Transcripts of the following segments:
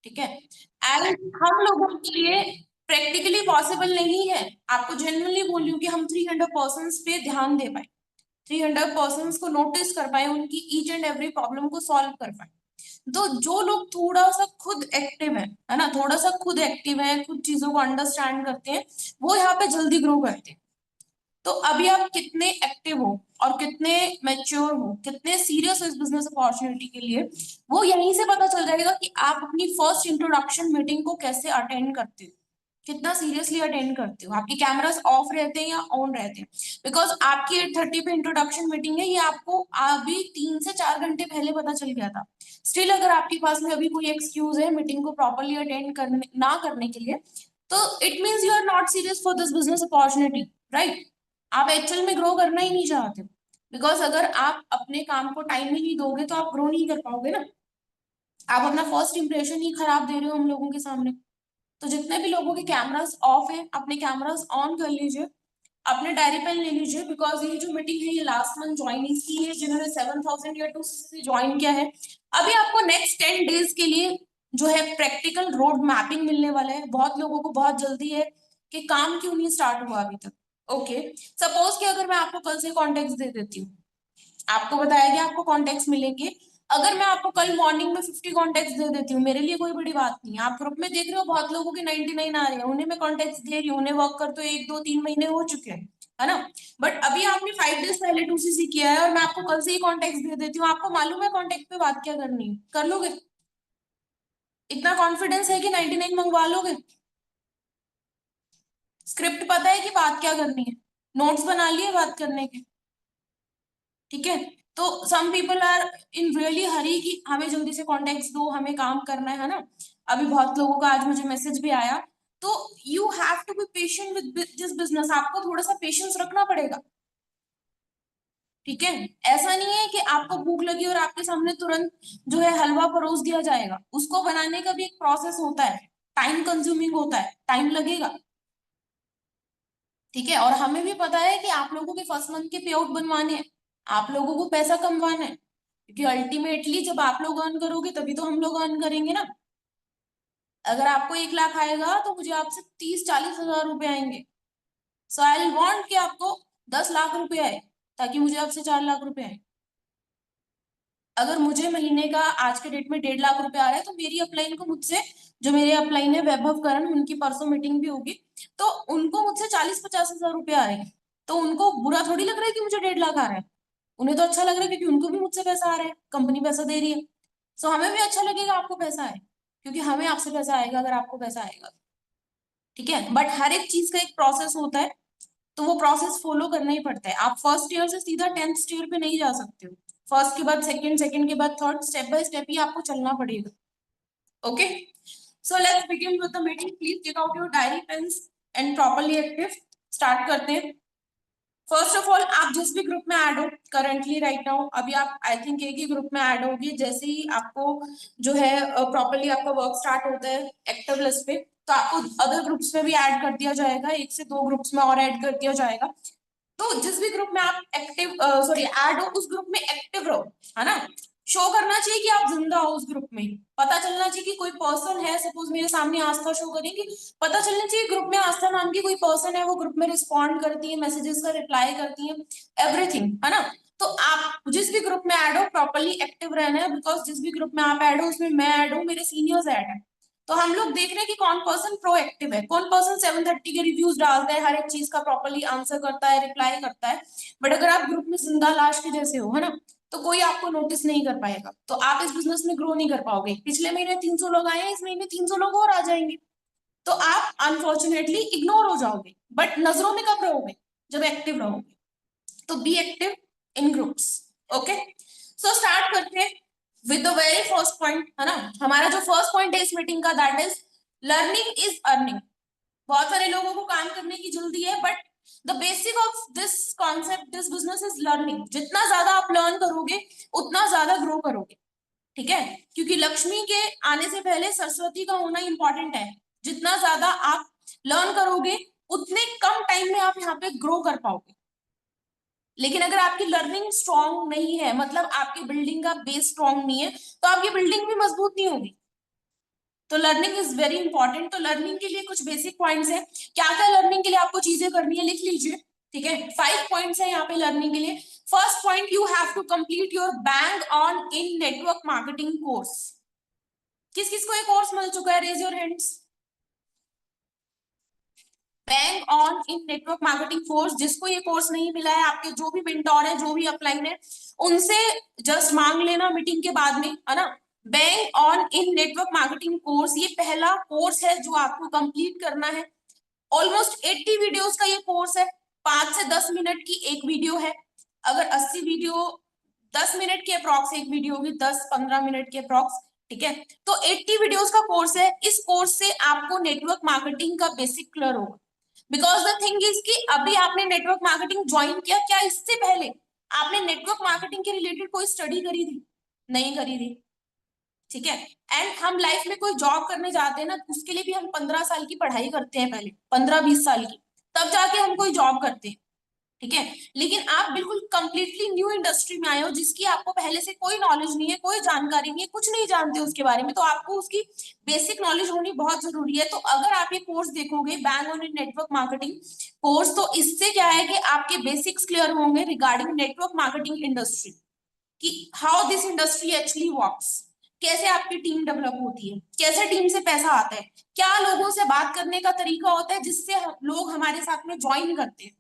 ठीक है। एंड हम लोगों के लिए प्रैक्टिकली पॉसिबल नहीं है, आपको जेन्युइनली बोल रही हूँ कि हम 300 पर्सन पे ध्यान दे पाए, 300 पर्सन को नोटिस कर पाए, उनकी ईच एंड एवरी प्रॉब्लम को सॉल्व कर पाए। तो जो लोग थोड़ा सा खुद एक्टिव है ना, थोड़ा सा खुद एक्टिव है, खुद चीजों को अंडरस्टैंड करते हैं, वो यहाँ पे जल्दी ग्रो करते हैं। तो अभी आप कितने एक्टिव हो और कितने मैच्योर हो, कितने सीरियस हो इस बिजनेस अपॉर्चुनिटी के लिए, वो यहीं से पता चल जाएगा कि आप अपनी फर्स्ट इंट्रोडक्शन मीटिंग को कैसे अटेंड करते हो, कितना सीरियसली अटेंड करते हो, आपके कैमरास ऑफ रहते हैं या ऑन रहते हैं। बिकॉज आपकी 8:30 पे इंट्रोडक्शन मीटिंग है, ये आपको अभी 3 से 4 घंटे पहले पता चल गया था। स्टिल अगर आपके पास में अभी कोई एक्सक्यूज है मीटिंग को प्रॉपरली अटेंड करने ना करने के लिए, तो it means you are not serious for this business opportunity, right. आप एक्चुअल में ग्रो करना ही नहीं चाहते, बिकॉज अगर आप अपने काम को टाइम ही नहीं दोगे तो आप ग्रो नहीं कर पाओगे ना। आप अपना फर्स्ट इंप्रेशन ही खराब दे रहे हो हम लोगों के सामने। तो जितने भी लोगों के कैमरास ऑफ है, अपने कैमरास ऑन कर लीजिए, अपने डायरी पेन ले लीजिए, बिकॉज ये जो मीटिंग है ये लास्ट मंथ ज्वाइन की है, जिन्होंने 7,000 या 2 से ज्वाइन किया है। अभी आपको नेक्स्ट 10 डेज के लिए जो है प्रैक्टिकल रोड मैपिंग मिलने वाला है। बहुत लोगों को बहुत जल्दी है कि काम क्यों नहीं स्टार्ट हुआ अभी तक। ओके, सपोज कि अगर मैं आपको कल से कॉन्टेक्ट दे देती हूँ, आपको बताया गया आपको कॉन्टेक्ट मिलेंगे, अगर मैं आपको कल मॉर्निंग में 50 कॉन्टेक्ट दे देती हूँ, मेरे लिए कोई बड़ी बात नहीं है। आप ग्रुप में देख रहे हो बहुत लोगों के 99 आ रहे हैं, उन्हें मैं कॉन्टेक्ट दे रही हूँ, उन्हें वर्क कर तो 1 2 3 महीने हो चुके हैं, है ना। बट अभी आपने 5 डेज पहले 2CC किया है और मैं आपको कल से ही कॉन्टेक्ट दे देती हूँ, आपको मालूम है कॉन्टेक्ट पे बात क्या करनी है, कर लोगे? इतना कॉन्फिडेंस है कि 99 मंगवा लोगे? स्क्रिप्ट पता है कि बात क्या करनी है, नोट्स बना लिए बात करने के, ठीक है। तो some people are in really hurry कि हमें जल्दी से कॉन्टेक्ट दो, हमें काम करना है ना। अभी बहुत लोगों का आज मुझे मैसेज भी आया। तो you have to be patient with this business, आपको थोड़ा सा पेशेंस रखना पड़ेगा, ठीक है। ऐसा नहीं है कि आपको भूख लगी और आपके सामने तुरंत जो है हलवा परोस दिया जाएगा, उसको बनाने का भी एक प्रोसेस होता है, टाइम कंज्यूमिंग होता है, टाइम लगेगा, ठीक है। और हमें भी पता है कि आप लोगों के फर्स्ट मंथ के पे आउट बनवाने हैं, आप लोगों को पैसा कमवाना है, क्योंकि अल्टीमेटली जब आप लोग अर्न करोगे तभी तो हम लोग अर्न करेंगे ना। अगर आपको 1 लाख आएगा तो मुझे आपसे 30 40 हजार रुपए आएंगे। सो आई वांट कि आपको 10 लाख रुपए आए, ताकि मुझे आपसे 4 लाख रुपए आए। अगर मुझे महीने का आज के डेट में 1.5 लाख रुपए आ रहा है, तो मेरी अपलाइन को मुझसे, जो मेरे अपलाइन है वैभव करण, उनकी परसों मीटिंग भी होगी, तो उनको मुझसे 40 50 हजार रुपए आ रहे हैं। तो उनको बुरा थोड़ी लग रहा है कि मुझे 1.5 लाख आ रहा है, उन्हें तो अच्छा लग रहा है क्योंकि उनको भी मुझसे पैसा आ रहा है, कंपनी पैसा दे रही है। सो हमें भी अच्छा लगेगा आपको पैसा आए, क्योंकि हमें आपसे पैसा आएगा अगर आपको पैसा आएगा, ठीक है। बट हर एक चीज का एक प्रोसेस होता है, तो वो प्रोसेस फॉलो करना ही पड़ता है। आप फर्स्ट ईयर से सीधा 10th ईयर पे नहीं जा सकते हो, फर्स्ट के बाद सेकंड, सेकंड के बाद थर्ड, स्टेप बाय स्टेप ही आपको चलना पड़ेगा। Okay, so let's begin with the meeting. Please take out your diary pens and properly active. Start करते हैं। फर्स्ट ऑफ ऑल, आप जिस भी ग्रुप में ऐड हो करंटली राइट नाउ, अभी आप आई थिंक एक ही ग्रुप में ऐड होगी, जैसे ही आपको जो है प्रॉपर्ली आपका वर्क स्टार्ट होता है एक्टिव लिस्ट पे, तो आपको अदर ग्रुप्स में भी ऐड कर दिया जाएगा, 1 से 2 ग्रुप्स में और ऐड कर दिया जाएगा। तो जिस भी ग्रुप में आप एक्टिव सॉरी ऐड हो, उस ग्रुप में एक्टिव रहो, है ना। शो करना चाहिए कि आप जिंदा हो उस ग्रुप में, पता चलना चाहिए कि कोई पर्सन है, सपोज मेरे सामने आस्था शो करेंगे, पता चलना चाहिए ग्रुप में आस्था नाम की कोई पर्सन है, वो ग्रुप में रिस्पॉन्ड करती है, मैसेजेस का रिप्लाई करती है, एवरीथिंग, है ना। तो आप जिस भी ग्रुप में ऐड हो प्रॉपर्ली एक्टिव रहना है, बिकॉज जिस भी ग्रुप में आप ऐड हो उसमें मैं ऐड हूँ, मेरे सीनियर्स ऐड है। तो हम लोग देख रहे हैं कि कौन पर्सन प्रोएक्टिव है, कौन पर्सन 7:30 के रिव्यूज डालता है, हर एक चीज का प्रॉपर्ली आंसर करता है, रिप्लाई करता है। बट अगर आप ग्रुप में जिंदा लाश के जैसे हो, है ना, तो कोई आपको नोटिस नहीं कर पाएगा, तो आप इस बिजनेस में ग्रो नहीं कर पाओगे। पिछले महीने 300 लोग आए हैं, इस महीने 300 लोग और आ जाएंगे, तो आप अनफॉर्चुनेटली इग्नोर हो जाओगे। बट नजरों में कब रहोगे? जब एक्टिव रहोगे। तो be active in groups. Okay, so start करते हैं with the very first point, है ना। हमारा जो फर्स्ट पॉइंट है इस मीटिंग का, that is learning is earning. बहुत सारे लोगों को काम करने की जल्दी है, but the basic of this concept, this business is learning. जितना ज्यादा आप लर्न करोगे उतना ज्यादा ग्रो करोगे, ठीक है। क्योंकि लक्ष्मी के आने से पहले सरस्वती का होना इंपॉर्टेंट है। जितना ज्यादा आप लर्न करोगे उतने कम टाइम में आप यहाँ पे ग्रो कर पाओगे। लेकिन अगर आपकी लर्निंग स्ट्रांग नहीं है, मतलब आपकी बिल्डिंग का बेस स्ट्रांग नहीं है, तो आपकी बिल्डिंग भी मजबूत नहीं होगी। तो लर्निंग इज वेरी इंपॉर्टेंट। तो लर्निंग के लिए कुछ बेसिक पॉइंट्स है, क्या क्या लर्निंग के लिए आपको चीजें करनी है लिख लीजिए, ठीक है। 5 पॉइंट्स है यहाँ पे लर्निंग के लिए। First point, you have to complete your bank on in network marketing course. किस किस को ये कोर्स मिल चुका है, raise your hands. Bank on in network marketing course, जिसको ये कोर्स नहीं मिला है, आपके जो भी मेंटोर है, जो भी अपलाइन है, उनसे जस्ट मांग लेना मीटिंग के बाद में, है ना। Bank on in network marketing course ये पहला कोर्स है जो आपको कंप्लीट करना है। ऑलमोस्ट 80 वीडियोस का ये कोर्स है। 5 से 10 मिनट की एक वीडियो है। अगर 80 वीडियो 10 मिनट के अप्रॉक्स एक वीडियो होगी, 10-15 मिनट के अप्रॉक्स, ठीक है। तो 80 वीडियोस का कोर्स है। इस कोर्स से आपको नेटवर्क मार्केटिंग का बेसिक क्लियर होगा। बिकॉज द थिंग इज कि अभी आपने नेटवर्क मार्केटिंग ज्वाइन किया, क्या इससे पहले आपने नेटवर्क मार्केटिंग के रिलेटेड कोई स्टडी करी थी? नहीं करी थी, ठीक है। एंड हम लाइफ में कोई जॉब करने जाते हैं ना, उसके लिए भी हम 15 साल की पढ़ाई करते हैं, पहले 15-20 साल की, तब जाके हम कोई जॉब करते हैं, ठीक है। लेकिन आप बिल्कुल कंप्लीटली न्यू इंडस्ट्री में आए हो, जिसकी आपको पहले से कोई नॉलेज नहीं है, कोई जानकारी नहीं है, कुछ नहीं जानते उसके बारे में, तो आपको उसकी बेसिक नॉलेज होनी बहुत जरूरी है। तो अगर आप ये कोर्स देखोगे, bank on network marketing course, तो इससे क्या है कि आपके बेसिक्स क्लियर होंगे रिगार्डिंग नेटवर्क मार्केटिंग इंडस्ट्री, कि how this industry actually works, कैसे आपकी टीम डेवलप होती है, कैसे टीम से पैसा आता है, क्या लोगों से बात करने का तरीका होता है जिससे लोग हमारे साथ में ज्वाइन करते हैं,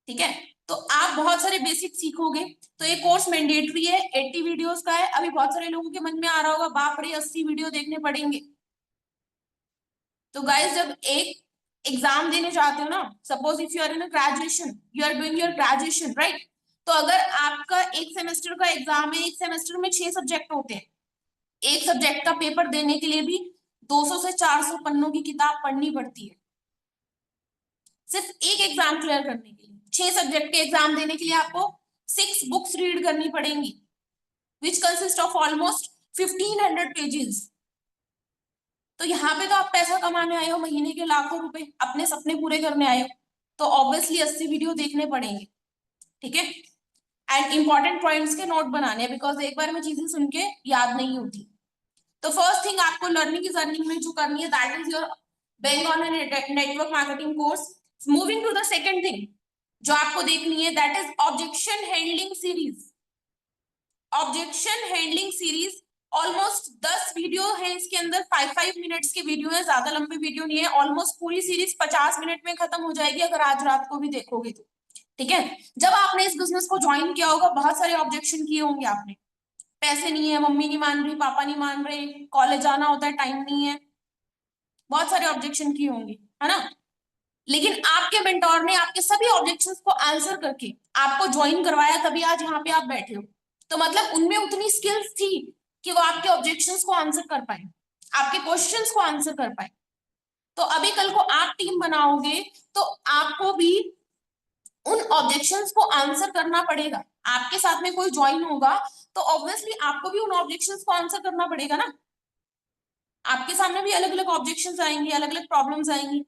ठीक है। तो आप बहुत सारे बेसिक सीखोगे। तो ये कोर्स मैंडेटरी है, 80 वीडियोस का है। अभी बहुत सारे लोगों के मन में आ रहा होगा, बाप रे 80 वीडियो देखने पड़ेंगे। तो गाइस, जब एक एग्जाम देने जाते हो ना, suppose if you are in graduation, you are doing your graduation, right. तो अगर आपका एक सेमेस्टर का एग्जाम है, एक सेमेस्टर में 6 सब्जेक्ट होते हैं, एक सब्जेक्ट का पेपर देने के लिए भी 200 से 400 पन्नों की किताब पढ़नी पड़ती है, सिर्फ एक एग्जाम क्लियर करने के लिए। 6 सब्जेक्ट के एग्जाम देने के लिए आपको 6 बुक्स रीड करनी पड़ेंगी, which consist of almost 1500 pages. तो यहाँ पे तो आप पैसा कमाने आए हो, महीने के लाखों रुपए, अपने सपने पूरे करने आए हो, तो ऑब्वियसली 80 वीडियो देखने पड़ेंगे, ठीक है। एंड इंपॉर्टेंट पॉइंट्स के नोट बनाने हैं, बिकॉज एक बार में चीजें सुन के याद नहीं होती। तो फर्स्ट थिंग आपको लर्निंग इज अर्निंग में जो करनी है, that is your bank on network marketing course. Moving to the second thing जो आपको देखनी है, that is objection handling series. Objection handling series almost 10 video है इसके अंदर, 5-5 मिनट्स के वीडियो है, ज्यादा लंबे वीडियो नहीं है। ऑलमोस्ट पूरी सीरीज 50 मिनट में खत्म हो जाएगी अगर आज रात को भी देखोगे तो, ठीक है। जब आपने इस बिजनेस को ज्वाइन किया होगा, बहुत सारे ऑब्जेक्शन किए होंगे आपने, पैसे नहीं है, मम्मी नहीं मान रही, पापा नहीं मान रहे, कॉलेज जाना होता है, टाइम नहीं है, बहुत सारे ऑब्जेक्शन किए होंगे, है ना। लेकिन आपके मेंटोर ने आपके सभी ऑब्जेक्शंस को आंसर करके आपको ज्वाइन करवाया, तभी आज यहाँ पे आप बैठे हो। तो मतलब उनमें उतनी स्किल्स थी कि वो आपके ऑब्जेक्शंस को आंसर कर पाए, आपके क्वेश्चंस को आंसर कर पाए। तो अभी कल को आप टीम बनाओगे तो आपको भी उन ऑब्जेक्शंस को आंसर करना पड़ेगा। आपके साथ में कोई ज्वाइन होगा तो ऑब्वियसली आपको भी उन ऑब्जेक्शंस को आंसर करना पड़ेगा ना। आपके सामने भी अलग अलग ऑब्जेक्शंस आएंगे, अलग अलग प्रॉब्लम्स आएंगी,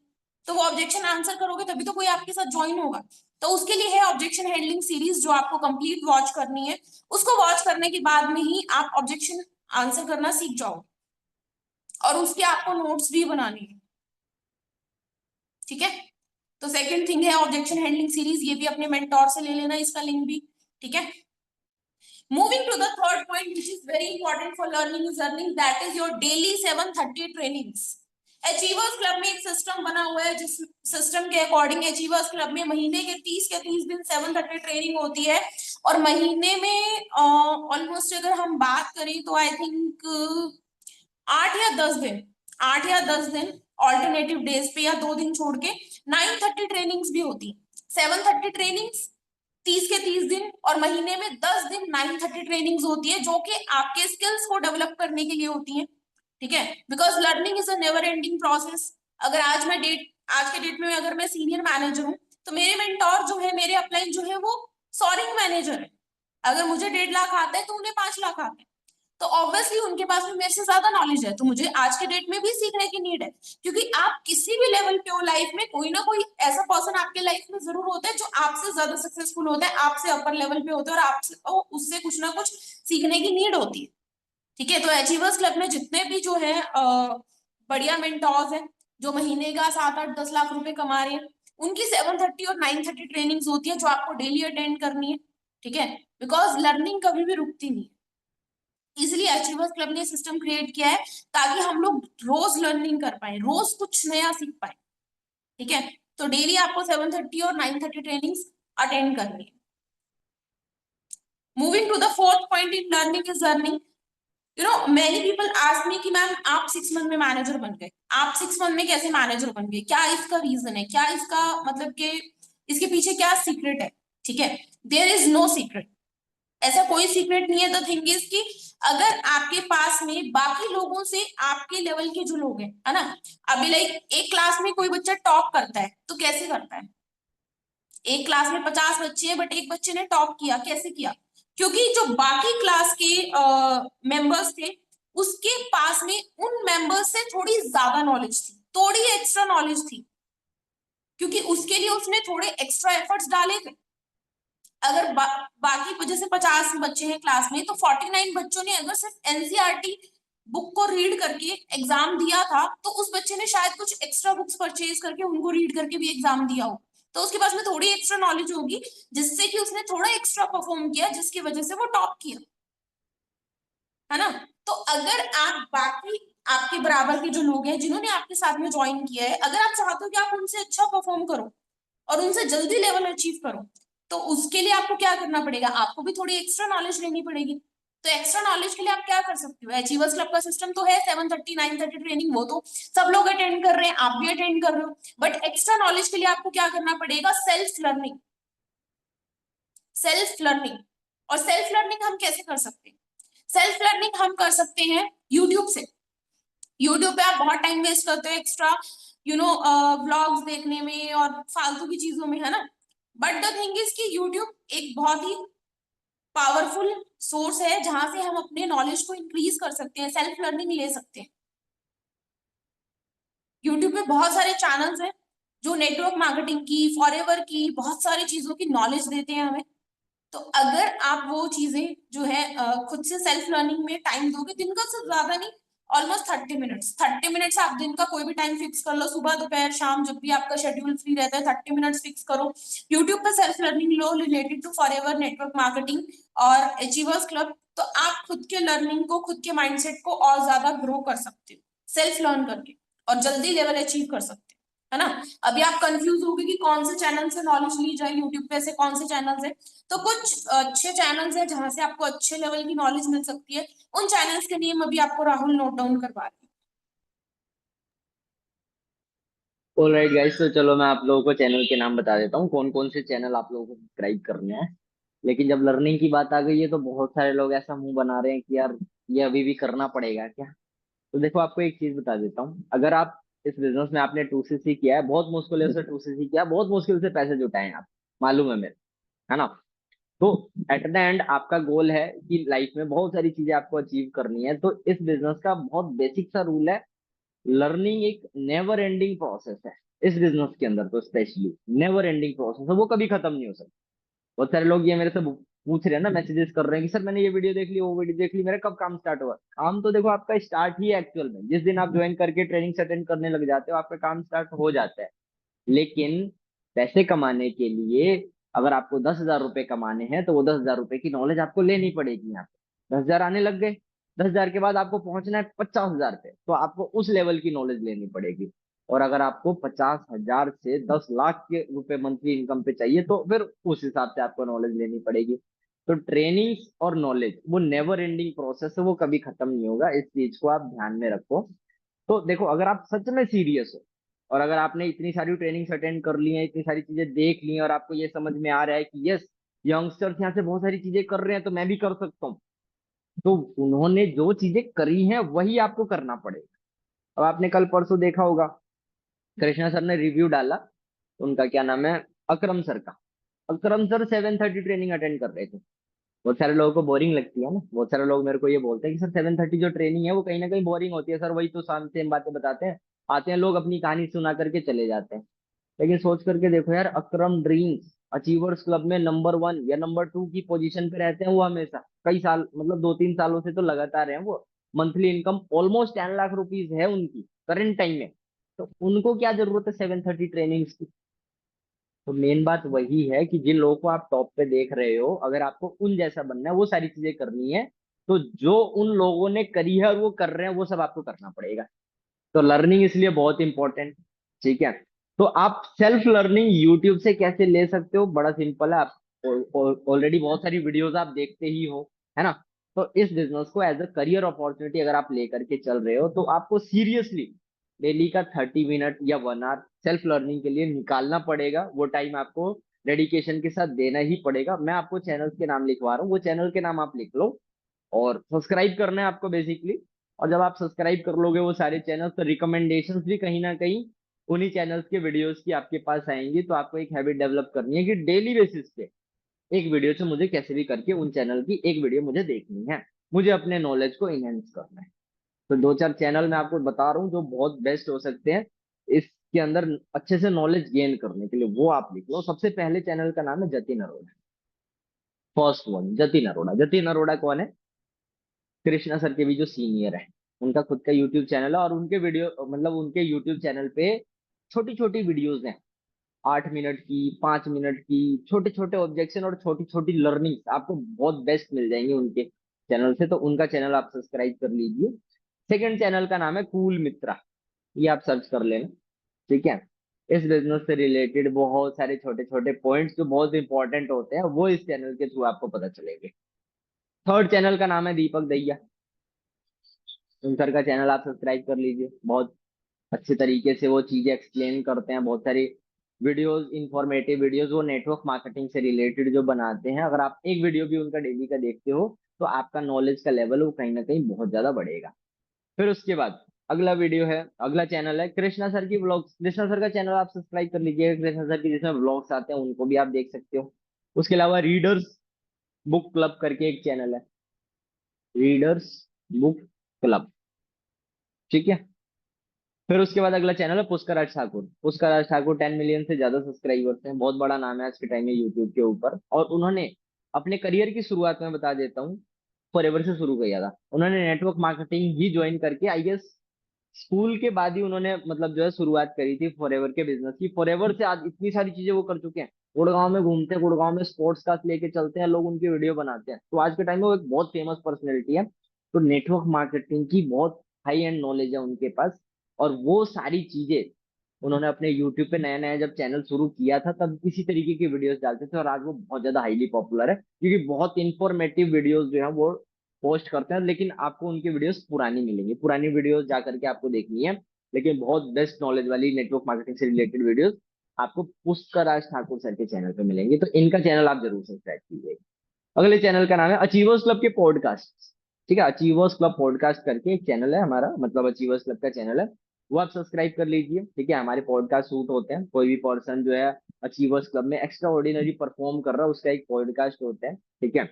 तो वो ऑब्जेक्शन आंसर करोगे तभी तो कोई आपके साथ ज्वाइन होगा। तो उसके लिए है ऑब्जेक्शन हैंडलिंग सीरीज, जो आपको कंप्लीट वॉच करनी है। उसको वॉच करने के बाद में ही आप ऑब्जेक्शन आंसर करना सीख जाओ, और उसके आपको नोट्स भी बनाने हैं, ठीक है। तो सेकंड थिंग है ऑब्जेक्शन हैंडलिंग सीरीज, ये भी अपने मेंटोर से ले लेना इसका लिंक भी, ठीक है। Moving to the third point, which is very important for learning is earning, that is your daily 7:30 trainings. Achievers club में एक सिस्टम बना हुआ है, जिस सिस्टम के अकॉर्डिंग अचीवर्स क्लब में महीने के 30 के 30 दिन 7:30 ट्रेनिंग होती है। और महीने में ऑलमोस्ट अगर हम बात करें तो आई थिंक 8 या 10 दिन, 8 या 10 दिन ऑल्टरनेटिव डेज पे, या 2 दिन छोड़ के 9:30 ट्रेनिंग्स भी होती। 7:30 ट्रेनिंग्स 30 के 30 दिन, और महीने में 10 दिन 9:30 ट्रेनिंग्स होती है, जो कि आपके स्किल्स को डेवलप करने के लिए होती है, ठीक है। Because learning is a never ending process. अगर आज के डेट में अगर मैं सीनियर मैनेजर हूँ, तो मेरे मेंटोर जो है, मेरे अपलाइन जो है, वो सॉरिंग मैनेजर है। अगर मुझे 1.5 लाख आता है तो उन्हें 5 लाख आता है, तो ऑब्वियसली उनके पास में मेरे से ज्यादा नॉलेज है, तो मुझे आज के डेट में भी सीखने की नीड है। क्योंकि आप किसी भी लेवल पे हो लाइफ में, कोई ना कोई ऐसा पर्सन आपके लाइफ में जरूर होता है जो आपसे ज्यादा सक्सेसफुल होता है, आपसे अपर लेवल पे होता है, और आपसे उससे कुछ ना कुछ सीखने की नीड होती है, ठीक है। तो अचीवर्स क्लब में जितने भी जो है बढ़िया मेंटोर्स हैं जो महीने का 7-8-10 लाख रुपए कमा रहे हैं, उनकी 7:30 और 9:30 ट्रेनिंग्स होती है जो आपको डेली अटेंड करनी है, ठीक है, बिकॉज लर्निंग कभी भी रुकती नहीं। इसलिए अचीवर्स क्लब ने सिस्टम क्रिएट किया है ताकि हम लोग रोज लर्निंग कर पाए, रोज कुछ नया सीख पाए, ठीक है। तो डेली आपको 7:30 और 9:30 ट्रेनिंग्स अटेंड करनी है। Moving to the fourth point in learning is learning. You know many people ask me कि मैम आप 6 मंथ में मैनेजर बन गए, आप 6 मंथ में कैसे मैनेजर बन गए, क्या इसका रीजन है, क्या इसका मतलब कि इसके पीछे क्या सीक्रेट है, ठीक है। देयर इज नो सीक्रेट, ऐसा कोई सीक्रेट नहीं है। द थिंग इज कि अगर आपके पास में बाकी लोगों से आपके लेवल के जो लोग हैं, है ना, अभी लाइक एक क्लास में कोई बच्चा टॉप करता है तो कैसे करता है, एक क्लास में 50 बच्चे हैं बट एक बच्चे ने टॉप किया, कैसे किया, क्योंकि जो बाकी क्लास के मेंबर्स थे उसके पास में उन मेंबर्स से थोड़ी ज्यादा नॉलेज थी, थोड़ी एक्स्ट्रा नॉलेज थी, क्योंकि उसके लिए उसने थोड़े एक्स्ट्रा एफर्ट्स डाले थे। अगर बाकी जैसे 50 बच्चे हैं क्लास में तो 49 बच्चों ने अगर सिर्फ एनसीईआरटी बुक को रीड करके एग्जाम दिया था तो उस बच्चे ने शायद कुछ एक्स्ट्रा बुक्स परचेज करके उनको रीड करके भी एग्जाम दिया हो, तो उसके पास में थोड़ी एक्स्ट्रा नॉलेज होगी जिससे कि उसने थोड़ा एक्स्ट्रा परफॉर्म किया जिसकी वजह से वो टॉप किया, है ना। तो अगर आप बाकी आपके बराबर के जो लोग हैं जिन्होंने आपके साथ में ज्वाइन किया है, अगर आप चाहते हो कि आप उनसे अच्छा परफॉर्म करो और उनसे जल्दी लेवल अचीव करो, तो उसके लिए आपको क्या करना पड़ेगा, आपको भी थोड़ी एक्स्ट्रा नॉलेज लेनी पड़ेगी। तो एक्स्ट्रा नॉलेज के लिए आप क्या कर सकते हो, अचीवर्स क्लब का सिस्टम तो है 7:30 9:30 ट्रेनिंग, वो तो सब लोग अटेंड कर रहे हैं, आप भी अटेंड कर रहे हो, बट एक्स्ट्रा नॉलेज के लिए आपको क्या करना पड़ेगा, सेल्फ लर्निंग। सेल्फ लर्निंग, और सेल्फ लर्निंग हम कैसे कर सकते हैं, सेल्फ लर्निंग हम कर सकते हैं यूट्यूब से। यूट्यूब पे आप बहुत टाइम वेस्ट करते हो एक्स्ट्रा व्लॉग्स देखने में और फालतू की चीजों में, है ना। बट द थिंग इज कि यूट्यूब एक बहुत ही पावरफुल सोर्स है जहां से हम अपने नॉलेज को इंक्रीज कर सकते हैं, सेल्फ लर्निंग ले सकते हैं। यूट्यूब पे बहुत सारे चैनल्स हैं जो नेटवर्क मार्केटिंग की, फॉरएवर की, बहुत सारी चीजों की नॉलेज देते हैं हमें। तो अगर आप वो चीजें जो है खुद से सेल्फ लर्निंग में टाइम दोगे, दिन का सिर्फ ज्यादा नहीं, ऑलमोस्ट 30 मिनट्स, 30 मिनट्स आप दिन का कोई भी टाइम फिक्स कर लो, सुबह दोपहर शाम जब भी आपका शेड्यूल फ्री रहता है 30 मिनट्स फिक्स करो, यूट्यूब पे सेल्फ लर्निंग लो related to Forever, network marketing और अचीवर्स क्लब। तो आप खुद के लर्निंग को, खुद के माइंडसेट को और ज्यादा ग्रो कर सकते हो सेल्फ लर्न करके, और जल्दी लेवल अचीव कर सकते हो, है ना। अभी आप कंफ्यूज होगे कि कौन से चैनल से नॉलेज ली जाए, यूट्यूब पे ऐसे कौन से चैनल्स है, तो कुछ अच्छे चैनल्स हैं जहां से आपको अच्छे लेवल की नॉलेज मिल सकती है। उन चैनल्स के नेम अभी आपको राहुल नोट डाउन करवा रहे हैं। ऑलराइट गाइस, तो चलो मैं आप लोगों को चैनल के नाम बता देता हूँ कौन कौन से चैनल आप लोगों को सब्सक्राइब करने हैं। लेकिन जब लर्निंग की बात आ गई है तो बहुत सारे लोग ऐसा मुंह बना रहे हैं कि यार ये अभी भी करना पड़ेगा क्या। तो देखो आपको एक चीज बता देता हूँ, अगर आप इस बिजनेस में आपने 2cc किया है, बहुत मुश्किल से 2cc किया, बहुत मुश्किल से पैसे जुटाए हैं आप, मालूम है मेरे, है ना। तो एट द एंड आपका गोल है कि लाइफ में बहुत सारी चीजें आपको अचीव करनी है, तो इस बिजनेस का बहुत बेसिक सा रूल है, लर्निंग एक नेवर एंडिंग प्रोसेस है। इस बिजनेस के अंदर तो स्पेशली नेवर एंडिंग प्रोसेस है, वो कभी खत्म नहीं हो सकता। बहुत सारे लोग ये मेरे से पूछ रहे हैं ना, मैसेजेस कर रहे हैं कि सर मैंने ये वीडियो देख ली, वो वीडियो देख ली, मेरा कब काम स्टार्ट होगा। काम तो देखो आपका स्टार्ट ही है एक्चुअल में जिस दिन आप ज्वाइन करके ट्रेनिंग अटेंड करने लग जाते हो, आपका काम स्टार्ट हो जाता है। लेकिन पैसे कमाने के लिए अगर आपको 10,000 रुपए कमाने हैं तो वो 10,000 रुपए की नॉलेज आपको लेनी पड़ेगी। यहाँ पे 10,000 आने लग गए, 10,000 के बाद आपको पहुंचना है 50,000 पे, तो आपको उस लेवल की नॉलेज लेनी पड़ेगी। और अगर आपको 50,000 से 10 लाख के रुपए मंथली इनकम पे चाहिए तो फिर उस हिसाब से आपको नॉलेज लेनी पड़ेगी। तो ट्रेनिंग और नॉलेज वो नेवर एंडिंग प्रोसेस है, वो कभी खत्म नहीं होगा, इस चीज को आप ध्यान में रखो। तो देखो अगर आप सच में सीरियस हो और अगर आपने इतनी सारी ट्रेनिंग्स अटेंड कर ली हैं, इतनी सारी चीजें देख ली हैं और आपको ये समझ में आ रहा है कि यस यंगस्टर्स यहाँ से बहुत सारी चीजें कर रहे हैं तो मैं भी कर सकता हूँ, तो उन्होंने जो चीजें करी हैं वही आपको करना पड़ेगा। अब आपने कल परसों देखा होगा, कृष्णा सर ने रिव्यू डाला, उनका क्या नाम है, अकरम सर का। अकरम सर 7:30 ट्रेनिंग अटेंड कर रहे थे। बहुत सारे लोगों को बोरिंग लगती है ना, बहुत सारे लोग मेरे को ये बोलते हैं कि सर 7:30 जो ट्रेनिंग है वो कहीं ना कहीं बोरिंग होती है सर, वही तो सेम बातें बताते हैं, आते हैं लोग अपनी कहानी सुना करके चले जाते हैं। लेकिन सोच करके देखो यार, अकरम ड्रीम्स अचीवर्स क्लब में नंबर 1 या नंबर 2 की पोजीशन पे रहते हैं वो हमेशा, कई साल मतलब 2-3 सालों से तो लगातार हैं वो। Monthly income almost 10 lakh rupees है उनकी करंट टाइम में, तो उनको क्या जरूरत है 7:30 ट्रेनिंग्स की। तो मेन बात वही है कि जिन लोगों को आप टॉप पे देख रहे हो, अगर आपको उन जैसा बनना है, वो सारी चीजें करनी है, तो जो उन लोगों ने करी है और वो कर रहे हैं, वो सब आपको करना पड़ेगा। तो लर्निंग इसलिए बहुत इंपॉर्टेंट। ठीक है। तो आप सेल्फ लर्निंग यूट्यूब से कैसे ले सकते हो, बड़ा सिंपल है। आप ऑलरेडी बहुत सारी वीडियोस आप देखते ही हो, है ना। तो इस बिजनेस को एज अ करियर अपॉर्चुनिटी अगर आप लेकर के चल रहे हो, तो आपको सीरियसली डेली का 30 मिनट या 1 आवर सेल्फ लर्निंग के लिए निकालना पड़ेगा। वो टाइम आपको डेडिकेशन के साथ देना ही पड़ेगा। मैं आपको चैनल्स के नाम लिखवा रहा हूँ, वो चैनल के नाम आप लिख लो और सब्सक्राइब करना है आपको बेसिकली। और जब आप सब्सक्राइब कर लोगे वो सारे चैनल्स, तो रिकमेंडेशंस भी कहीं ना कहीं उन्हीं चैनल्स के वीडियोस की आपके पास आएंगी। तो आपको एक हैबिट डेवलप करनी है कि डेली बेसिस पे एक वीडियो से मुझे कैसे भी करके उन चैनल की एक वीडियो मुझे देखनी है, मुझे अपने नॉलेज को इनहेंस करना है। तो दो चार चैनल मैं आपको बता रहा हूँ जो बहुत बेस्ट हो सकते हैं इसके अंदर अच्छे से नॉलेज गेन करने के लिए, वो आप लिख लो। सबसे पहले चैनल का नाम है जतिन अरोड़ा। First one Jatin Arora. जतिन अरोड़ा कौन है? कृष्णा सर के भी जो सीनियर है, उनका खुद का यूट्यूब चैनल है। और उनके वीडियो मतलब उनके यूट्यूब चैनल पे छोटी छोटी वीडियोस हैं, 8 मिनट की, 5 मिनट की, छोटे छोटे ऑब्जेक्शन और छोटी छोटी लर्निंग आपको बहुत बेस्ट मिल जाएंगे उनके चैनल से। तो उनका चैनल आप सब्सक्राइब कर लीजिए। सेकंड चैनल का नाम है कूल मित्रा, ये आप सर्च कर लेना। ठीक है। इस बिजनेस से रिलेटेड बहुत सारे छोटे छोटे पॉइंट्स जो बहुत इंपॉर्टेंट होते हैं, वो इस चैनल के थ्रू आपको पता चलेंगे। थर्ड चैनल का नाम है दीपक दैया। उन सर का चैनल आप सब्सक्राइब कर लीजिए। बहुत अच्छे तरीके से वो चीजें एक्सप्लेन करते हैं, बहुत सारी वीडियोस, इंफॉर्मेटिव वीडियोस वो नेटवर्क मार्केटिंग से रिलेटेड जो बनाते हैं। अगर आप एक वीडियो भी उनका डेली का देखते हो, तो आपका नॉलेज का लेवल वो कहीं ना कहीं बहुत ज्यादा बढ़ेगा। फिर उसके बाद अगला वीडियो है, अगला चैनल है कृष्णा सर की व्लॉग्स। कृष्णा सर का चैनल आप सब्सक्राइब कर लीजिए। कृष्णा सर की जिसमें व्लॉग्स आते हैं उनको भी आप देख सकते हो। उसके अलावा रीडर्स बुक क्लब करके एक चैनल है, रीडर्स बुक क्लब। ठीक है। फिर उसके बाद अगला चैनल है पुष्कर ठाकुर। पुष्कर ठाकुर 10 मिलियन से ज्यादा सब्सक्राइबर्स हैं, बहुत बड़ा नाम है आज के टाइम में यूट्यूब के ऊपर। और उन्होंने अपने करियर की शुरुआत में बता देता हूँ, फॉरएवर से शुरू किया था। उन्होंने नेटवर्क मार्केटिंग ही ज्वाइन करके, आई गेस स्कूल के बाद ही उन्होंने मतलब जो है शुरुआत करी थी फॉरएवर के बिजनेस की। फॉरएवर से आज इतनी सारी चीजें वो कर चुके हैं। गुड़गांव में घूमते हैं, गुड़गांव में स्पोर्ट्स कार्स लेके चलते हैं लोग, उनकी वीडियो बनाते हैं। तो आज के टाइम में वो एक बहुत फेमस पर्सनैलिटी है। तो नेटवर्क मार्केटिंग की बहुत हाई एंड नॉलेज है उनके पास। और वो सारी चीजें उन्होंने अपने यूट्यूब पे नया नया जब चैनल शुरू किया था, तब इसी तरीके की वीडियोस डालते थे। और आज वो बहुत ज्यादा हाईली पॉपुलर है, क्योंकि बहुत इंफॉर्मेटिव वीडियोस जो है वो पोस्ट करते हैं। लेकिन आपको उनकी वीडियोस पुरानी मिलेंगी, पुरानी वीडियोस जा करके आपको देखनी है। लेकिन बहुत बेस्ट नॉलेज वाली नेटवर्क मार्केटिंग से रिलेटेड वीडियोस आपको पुष्कर राज ठाकुर सर के चैनल पे मिलेंगे। तो इनका चैनल आप जरूर सब्सक्राइब कीजिए। अगले चैनल का नाम है अचीवर्स क्लब के पॉडकास्ट। ठीक है। अचीवर्स क्लब पॉडकास्ट करके एक चैनल है हमारा, मतलब अचीवर्स क्लब का चैनल है, वो आप सब्सक्राइब कर लीजिए। ठीक है। हमारे पॉडकास्ट शूट होते हैं, कोई भी पर्सन जो है अचीवर्स क्लब में एक्स्ट्रा ऑर्डिनरी परफॉर्म कर रहा है, उसका एक पॉडकास्ट होता है। ठीक है।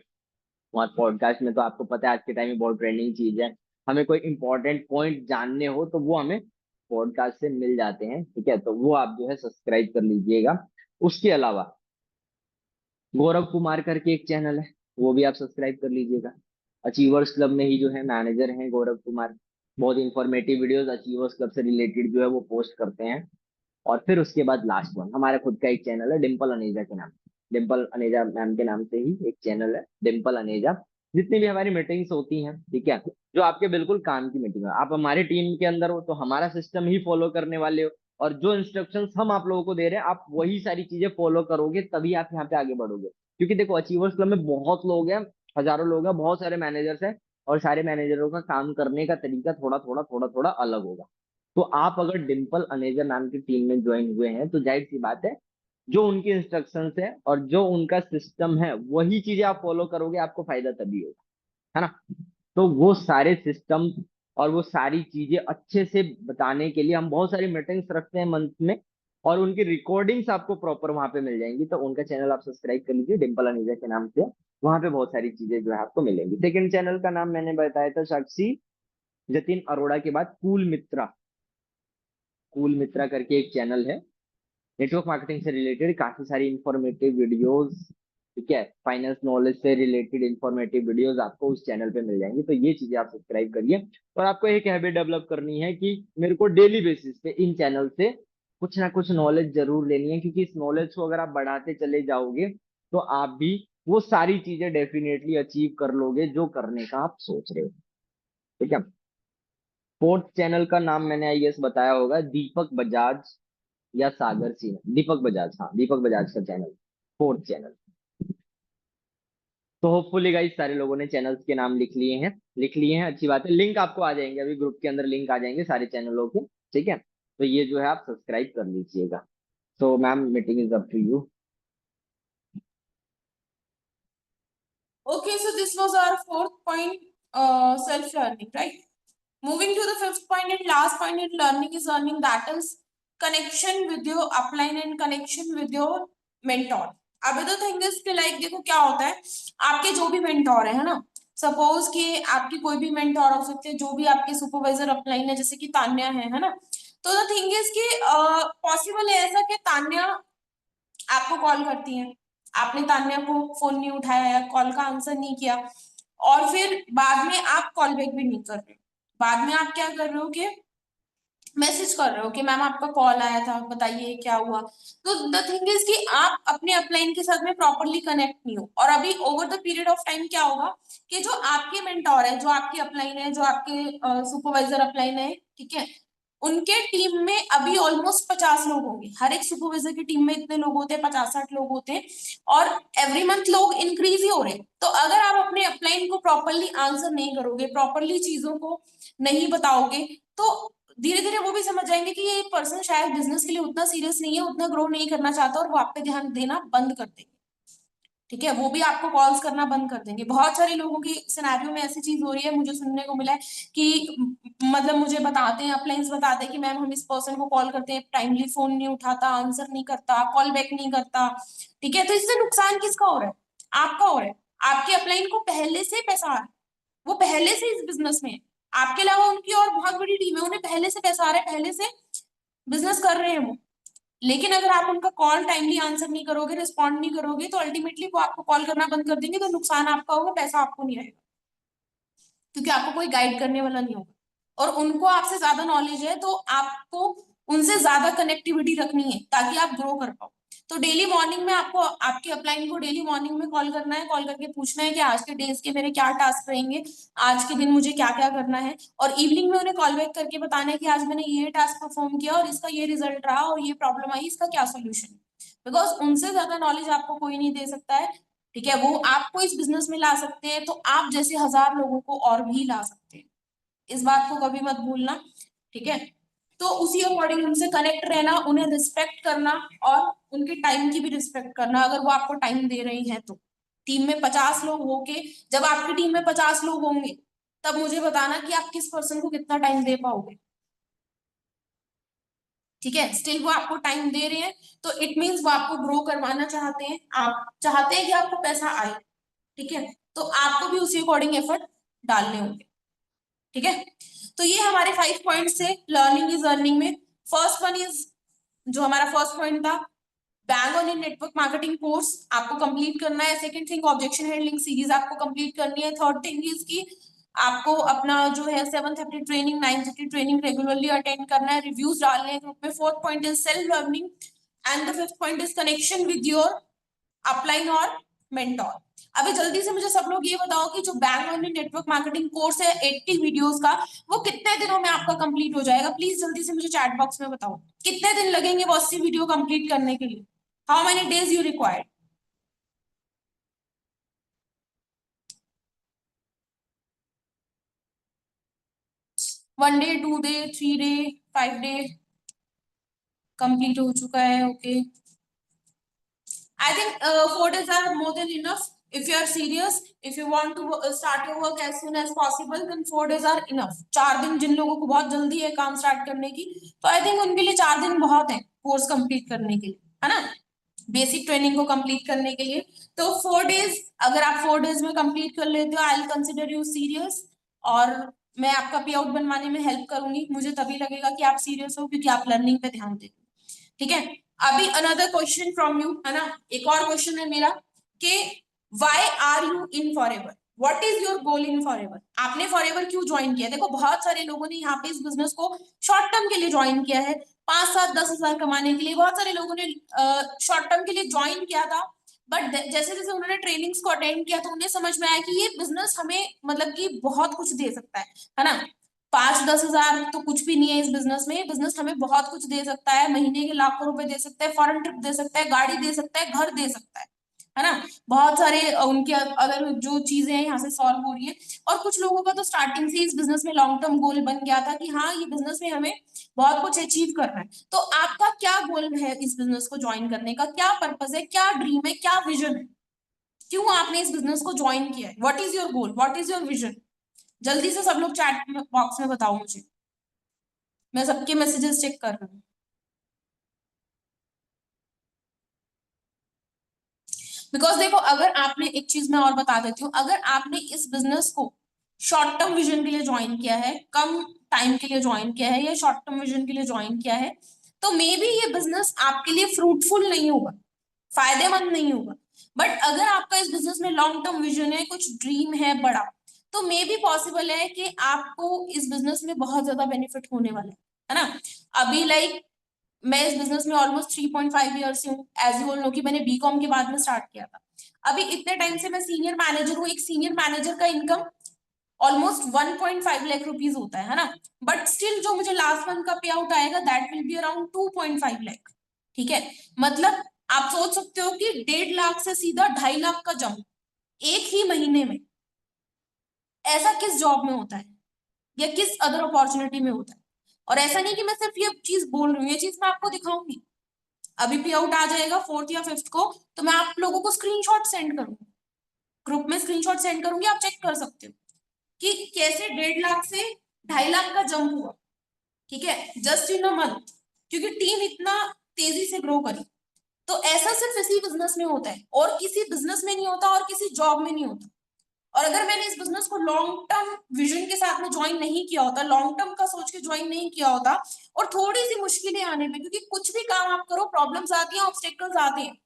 वहाँ पॉडकास्ट में तो आपको पता है आज के टाइम में बहुत ट्रेंडिंग चीज है। हमें कोई इंपॉर्टेंट पॉइंट जानने हो तो वो हमें पॉडकास्ट से मिल जाते हैं। ठीक है। तो वो आप जो है सब्सक्राइब कर लीजिएगा। उसके अलावा गौरव कुमार करके एक चैनल है, वो भी आप सब्सक्राइब कर लीजिएगा। अचीवर्स क्लब में ही जो है मैनेजर हैं गौरव कुमार। बहुत इंफॉर्मेटिव वीडियोस अचीवर्स क्लब से रिलेटेड जो है वो पोस्ट करते हैं। और फिर उसके बाद लास्ट वन हमारा खुद का एक चैनल है डिम्पल अनेजा के नाम। डिम्पल अनेजा मैम के नाम से ही एक चैनल है डिम्पल अनेजा। जितनी भी हमारी मीटिंग्स होती हैं, ठीक है, जो आपके बिल्कुल काम की मीटिंग है, आप हमारे टीम के अंदर हो तो हमारा सिस्टम ही फॉलो करने वाले हो। और जो इंस्ट्रक्शंस हम आप लोगों को दे रहे हैं, आप वही सारी चीजें फॉलो करोगे, तभी आप यहाँ पे आगे बढ़ोगे। क्योंकि देखो अचीवर्स क्लब में बहुत लोग हैं, हजारों लोग हैं, बहुत सारे मैनेजर्स हैं। और सारे मैनेजरों का काम करने का तरीका थोड़ा थोड़ा अलग होगा। तो आप अगर डिम्पल अनेजर नाम की टीम में ज्वाइन हुए हैं, तो जाहिर सी बात है जो उनकी इंस्ट्रक्शंस है और जो उनका सिस्टम है वही चीजें आप फॉलो करोगे, आपको फायदा तभी होगा, है ना। तो वो सारे सिस्टम और वो सारी चीजें अच्छे से बताने के लिए हम बहुत सारी मीटिंग्स रखते हैं मंथ में। और उनकी रिकॉर्डिंग्स आपको प्रॉपर वहां पे मिल जाएंगी। तो उनका चैनल आप सब्सक्राइब कर लीजिए डिम्पल अनेजा के नाम से। वहां पे बहुत सारी चीजें जो है आपको मिलेंगी। सेकंड चैनल का नाम मैंने बताया था साक्षी जतिन अरोड़ा के बाद कूल मित्रा। कूल मित्रा करके एक चैनल है, नेटवर्क मार्केटिंग से रिलेटेड काफी सारी इंफॉर्मेटिव वीडियोस ठीक है, फाइनेंस नॉलेज से रिलेटेड इंफॉर्मेटिव वीडियोस आपको उस चैनल पे मिल जाएंगी। तो ये चीजें आप सब्सक्राइब करिए। और आपको एक हैबिट डेवलप करनी है कि मेरे को डेली बेसिस पे इन चैनल से कुछ ना कुछ नॉलेज जरूर लेनी है, क्योंकि इस नॉलेज को अगर आप बढ़ाते चले जाओगे तो आप भी वो सारी चीजें डेफिनेटली अचीव कर लोगे जो करने का आप सोच रहे हो। ठीक है। फोर्थ चैनल का नाम मैंने आई गेस बताया होगा, दीपक बजाज या सागर सिंह। दीपक बजाज, हाँ दीपक बजाज का चैनल, फोर्थ चैनल। तो होपफुली गाइस सारे लोगों ने चैनल्स के नाम लिख लिए हैं, अच्छी बात है। लिंक आपको आ जाएंगे, अभी ग्रुप के अंदर लिंक आ जाएंगे सारे चैनलों के। ठीक है, तो ये जो है आप सब्सक्राइब कर लीजिएगा। तो ma'am meeting is up to you. Okay, so this was our fourth point, self-learning, right? Moving to the fifth point and last point in learning is learning, that is connection with your upline and connection with your mentor. अभी तो thing is कि like देखो क्या होता है, आपके जो भी मेंटोर है ना, सपोज कि आपकी कोई भी मेंटोर हो सकते हैं, जो भी आपके सुपरवाइजर अपलाइन है, जैसे कि तान्या है ना। तो द थिंग इज कि पॉसिबल है ऐसा कि तान्या आपको कॉल करती है, आपने तान्या को फोन नहीं उठाया या कॉल का आंसर नहीं किया, और फिर बाद में आप कॉल बैक भी नहीं कर रहे, बाद में आप क्या कर रहे हो कि मैसेज कर रहे हो कि मैम आपका कॉल आया था, बताइए क्या हुआ। तो द थिंग इज कि आप अपने अपलाइन के साथ में प्रॉपरली कनेक्ट नहीं हो, और अभी over the period of time क्या होगा कि जो आपके मेंटोर है, जो आपके अपलाइन है, जो आपके सुपरवाइजर अपलाइन है, ठीक है, उनके टीम में अभी ऑलमोस्ट 50 लोग होंगे। हर एक सुपरवाइजर की टीम में इतने लोग होते हैं, 50-60 लोग होते हैं, और एवरी मंथ लोग इंक्रीज ही हो रहे हैं। तो अगर आप अपने अपलाइन को प्रॉपरली आंसर नहीं करोगे, प्रॉपरली चीजों को नहीं बताओगे, तो धीरे धीरे वो भी समझ जाएंगे कि ये पर्सन शायद बिजनेस के लिए उतना सीरियस नहीं है, उतना ग्रो नहीं करना चाहता, और वो आप पे ध्यान देना बंद कर देंगे। ठीक है, वो भी आपको कॉल्स करना बंद कर देंगे। बहुत सारे लोगों की सिनेरियो में ऐसी चीज हो रही है, मुझे सुनने को मिला है कि मतलब मुझे बताते हैं, अपलाइंस बताते हैं कि मैम हम इस पर्सन को कॉल करते हैं, टाइमली फोन नहीं उठाता, आंसर नहीं करता, कॉल बैक नहीं करता। ठीक है, तो इससे नुकसान किसका हो रहा है? आपका हो रहा है। आपके अपलाइन को पहले से पैसा आ रहा है, वो पहले से इस बिजनेस में है, आपके अलावा उनकी और बहुत बड़ी टीम है, उन्हें पहले से पैसा आ रहा है, पहले से बिजनेस कर रहे हैं वो। लेकिन अगर आप उनका कॉल टाइमली आंसर नहीं करोगे, रिस्पॉन्ड नहीं करोगे, तो अल्टीमेटली वो आपको कॉल करना बंद कर देंगे, तो नुकसान आपका होगा, पैसा आपको नहीं आएगा, क्योंकि आपको कोई गाइड करने वाला नहीं होगा। और उनको आपसे ज्यादा नॉलेज है, तो आपको उनसे ज्यादा कनेक्टिविटी रखनी है ताकि आप ग्रो कर पाओ। तो डेली मॉर्निंग में आपको आपके अपलाइन को डेली मॉर्निंग में कॉल करना है, कॉल करके पूछना है कि आज के डेज के मेरे क्या टास्क रहेंगे, आज के दिन मुझे क्या क्या करना है, और इवनिंग में उन्हें कॉल बैक करके बताना है कि आज मैंने ये टास्क परफॉर्म किया और इसका ये रिजल्ट रहा और ये प्रॉब्लम आई, इसका क्या सोल्यूशन। बिकॉज उनसे ज्यादा नॉलेज आपको कोई नहीं दे सकता है। ठीक है, वो आपको इस बिजनेस में ला सकते हैं, तो आप जैसे 1000 लोगों को और भी ला सकते हैं, इस बात को कभी मत भूलना। ठीक है, तो उसी अकॉर्डिंग उनसे कनेक्ट रहना, उन्हें रिस्पेक्ट करना, और उनके टाइम की भी रिस्पेक्ट करना, अगर वो आपको टाइम दे रही हैं तो। टीम में 50 लोग होके, जब आपकी टीम में 50 लोग होंगे, तब मुझे बताना कि आप किस पर्सन को कितना टाइम दे पाओगे। ठीक है, स्टिल वो आपको टाइम दे रहे हैं, तो इट मीन्स वो आपको ग्रो करवाना चाहते हैं, आप चाहते हैं कि आपको पैसा आए। ठीक है, तो आपको भी उसी अकॉर्डिंग एफर्ट डालने होंगे। ठीक है, तो ये हमारे 5 पॉइंट्स थे लर्निंग इज अर्निंग में। फर्स्ट वन इज, जो हमारा फर्स्ट पॉइंट था, bang on in network marketing course आपको कंप्लीट करना है। Second thing, objection handling series आपको कंप्लीट करनी है। थर्ड थिंग इज की आपको अपना जो है 7:30 ट्रेनिंग, 9:30 ट्रेनिंग रेगुलरली अटेंड करना है, रिव्यूज डालने हैं ग्रुप में। Fourth point is self learning, and the fifth point is connection with your upline और मेंटोर। अभी जल्दी से मुझे सब लोग ये बताओ कि जो bank on network marketing course है 80 वीडियोस का, वो कितने दिनों में आपका कंप्लीट हो जाएगा? प्लीज जल्दी से मुझे चैट बॉक्स में बताओ, कितने दिन लगेंगे वो 80 वीडियो कंप्लीट करने के लिए? How many days you required? 1 day, 2 day, 3 day, 5 day? Complete हो चुका है, okay. I think 4 days are more than enough. If you are serious, if you want to start your work as soon as possible, then 4 days are enough. 4 दिन जिन लोगों को बहुत जल्दी है काम स्टार्ट करने की, तो आई थिंक उनके लिए 4 दिन बहुत है कोर्स कंप्लीट करने के लिए, है ना, बेसिक ट्रेनिंग को कंप्लीट करने के लिए। तो 4 डेज, अगर आप 4 डेज में कंप्लीट कर लेते हो, I will consider you serious, और मैं आपका पे आउट बनवाने में हेल्प करूंगी। मुझे तभी लगेगा कि आप सीरियस हो, क्योंकि आप लर्निंग पे ध्यान देते हो। ठीक है, अभी अनदर क्वेश्चन फ्रॉम यू, है ना, एक और क्वेश्चन है मेरा कि why are you in Forever, what is your goal in Forever, आपने फॉर एवर क्यों ज्वाइन किया। देखो बहुत सारे लोगों ने यहाँ पे इस बिजनेस को शॉर्ट टर्म के लिए ज्वाइन किया है, 5 7 10 हजार कमाने के लिए। बहुत सारे लोगों ने शॉर्ट टर्म के लिए ज्वाइन किया था, बट जैसे जैसे उन्होंने ट्रेनिंग्स को अटेंड किया तो उन्हें समझ में आया कि ये बिजनेस हमें मतलब कि बहुत कुछ दे सकता है ना। 5 10 हजार तो कुछ भी नहीं है इस बिजनेस में, बिजनेस हमें बहुत कुछ दे सकता है, महीने के लाखों रुपए दे सकता है, फॉरेन ट्रिप दे सकता है, गाड़ी दे सकता है, घर दे सकता है ना। बहुत सारे उनके अगर जो चीजें हैं यहाँ से सॉल्व हो रही है। और कुछ लोगों का तो स्टार्टिंग से इस बिजनेस में लॉन्ग टर्म गोल बन गया था कि हाँ ये बिजनेस में हमें बहुत कुछ अचीव करना है। तो आपका क्या गोल है इस बिजनेस को ज्वाइन करने का, क्या पर्पस है, क्या ड्रीम है, क्या विजन है, क्यों आपने इस बिजनेस को ज्वाइन किया है, what is your goal, what is your vision. जल्दी से सब लोग चैट बॉक्स में बताओ मुझे, मैं सबके मैसेजेस चेक कर रही हूँ। बिकॉज देखो अगर आपने एक चीज मैं और बता देती हूँ, अगर आपने इस बिजनेस को शॉर्ट टर्म विजन के लिए ज्वाइन किया है, कम टाइम के लिए ज्वाइन किया है, या शॉर्ट टर्म विजन के लिए ज्वाइन किया है, तो मे बी ये बिजनेस आपके लिए फ्रूटफुल नहीं होगा, फायदेमंद नहीं होगा। बट अगर आपका इस बिजनेस में लॉन्ग टर्म विजन है, कुछ ड्रीम है बड़ा, तो मे बी पॉसिबल है कि आपको इस बिजनेस में बहुत ज्यादा बेनिफिट होने वाला है ना। अभी लाइक मैं इस बिजनेस में ऑलमोस्ट 3.5 ईयर से हूँ, एज यू ऑल नो कि मैंने बीकॉम के बाद में स्टार्ट किया था। अभी इतने टाइम से मैं सीनियर मैनेजर हूँ, एक सीनियर मैनेजर का इनकम ऑलमोस्ट 1.5 लाख रुपीज होता है ना। बट स्टिल जो मुझे लास्ट मंथ का पे आउट आएगा that will be around 2.5 lakh. ठीक है, मतलब आप सोच सकते हो कि 1.5 लाख से सीधा 2.5 लाख का जंप एक ही महीने में, ऐसा किस जॉब में होता है या किस अदर अपॉर्चुनिटी में होता है। और ऐसा नहीं कि मैं सिर्फ ये चीज बोल रही हूँ, ये चीज मैं आपको दिखाऊंगी। अभी पे आउट आ जाएगा 4th या 5th को, तो मैं आप लोगों को स्क्रीनशॉट सेंड करूंगी, ग्रुप में स्क्रीनशॉट सेंड करूंगी, आप चेक कर सकते हो कि कैसे 1.5 लाख से 2.5 लाख का जंप हुआ। ठीक है, जस्ट इन अ मंथ, क्योंकि टीम इतना तेजी से ग्रो करी। तो ऐसा सिर्फ इसी बिजनेस में होता है, और किसी बिजनेस में नहीं होता, और किसी जॉब में नहीं होता। और अगर मैंने इस बिजनेस को लॉन्ग टर्म विजन के साथ में ज्वाइन नहीं किया होता, लॉन्ग टर्म का सोच के ज्वाइन नहीं किया होता, और थोड़ी सी मुश्किलें आने पे, क्योंकि कुछ भी काम आप करो प्रॉब्लम्स आती हैं, ऑब्स्टेकल्स आते हैं,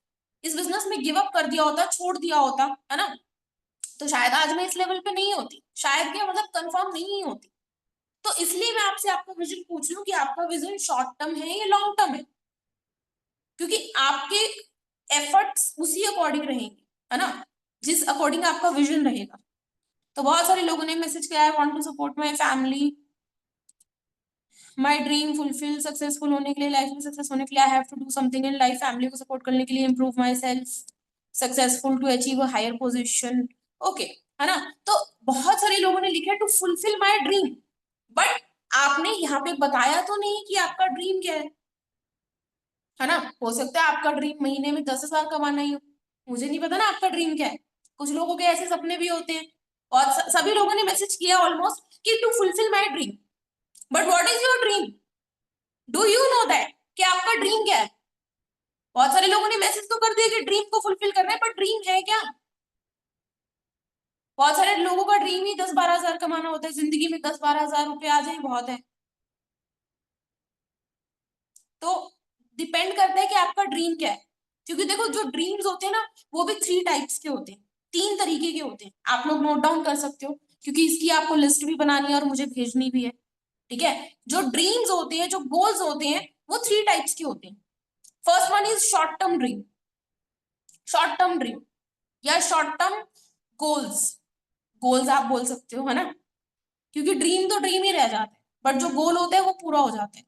इस बिजनेस में गिव अप कर दिया होता, छोड़ दिया होता है ना, तो शायद आज मैं इस लेवल पे नहीं होती, शायद क्या मतलब कंफर्म नहीं होती। तो इसलिए मैं आपसे आपका विजन पूछ रही हूँ कि आपका विजन शॉर्ट टर्म है या लॉन्ग टर्म है, क्योंकि आपके एफर्ट्स उसी अकॉर्डिंग रहेंगे, है ना, जिस अकॉर्डिंग आपका विजन रहेगा। तो बहुत सारे लोगों ने मैसेज किया, I want to support my family, my dream fulfil, successful होने के लिए, लाइफ में सक्सेस होने के लिए I have to do something in life, family को सपोर्ट करने के लिए improve myself, successful to achieve a higher position. Okay, है ना। तो बहुत सारे लोगों ने लिखा to fulfil my dream, but आपने यहाँ पे बताया तो नहीं कि आपका ड्रीम क्या है ना। हो सकता है आपका ड्रीम महीने में 10 हजार कमाना ही हो, मुझे नहीं पता ना आपका ड्रीम क्या है। कुछ लोगों के ऐसे सपने भी होते हैं, और सभी लोगों ने मैसेज किया ऑलमोस्ट कि to fulfil my dream, but what is your dream, do you know that कि आपका ड्रीम क्या है। बहुत सारे लोगों ने मैसेज तो कर दिया कि ड्रीम को फुलफिल करना है, पर ड्रीम है क्या। बहुत सारे लोगों का ड्रीम ही 10 12 हजार कमाना होता है, जिंदगी में 10 12 हजार रुपए आ जाए बहुत है। तो डिपेंड करता है कि आपका ड्रीम क्या है, क्योंकि देखो जो ड्रीम्स होते हैं ना, वो भी 3 टाइप्स के होते हैं, 3 तरीके के होते हैं। आप लोग नोट डाउन कर सकते हो, क्योंकि इसकी आपको लिस्ट भी बनानी है और मुझे भेजनी भी है। ठीक है, जो ड्रीम्स होते हैं, जो गोल्स होते हैं, वो 3 टाइप्स के होते हैं। First one is short term dream, short term dream या शॉर्ट टर्म गोल्स, गोल्स आप बोल सकते हो, है ना, क्योंकि ड्रीम तो ड्रीम ही रह जाते हैं, बट जो गोल होते हैं वो पूरा हो जाते हैं।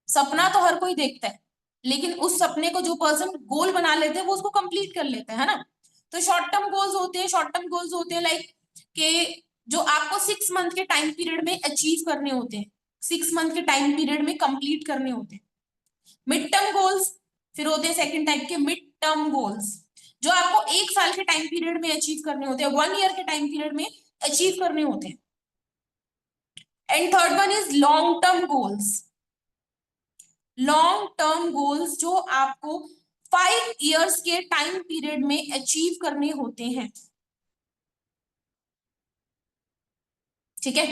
सपना तो हर कोई देखता है, लेकिन उस सपने को जो पर्सन गोल बना लेते हैं वो उसको कंप्लीट कर लेते हैं, है ना। तो शॉर्ट टर्म गोल्स होते हैं, शॉर्ट टर्म गोल्स होते हैं लाइक के जो आपको 6 मंथ के टाइम पीरियड में अचीव करने होते हैं, 6 मंथ के टाइम पीरियड में कंप्लीट करने होते हैं। मिड टर्म गोल्स फिर होते हैं सेकंड टाइप के, मिड टर्म गोल्स, जो आपको 1 साल के टाइम पीरियड में अचीव करने होते हैं, 1 ईयर के टाइम पीरियड में अचीव करने होते हैं। And third one is long term goals, long term goals जो आपको 5 इयर्स के टाइम पीरियड में अचीव करने होते हैं। ठीक है,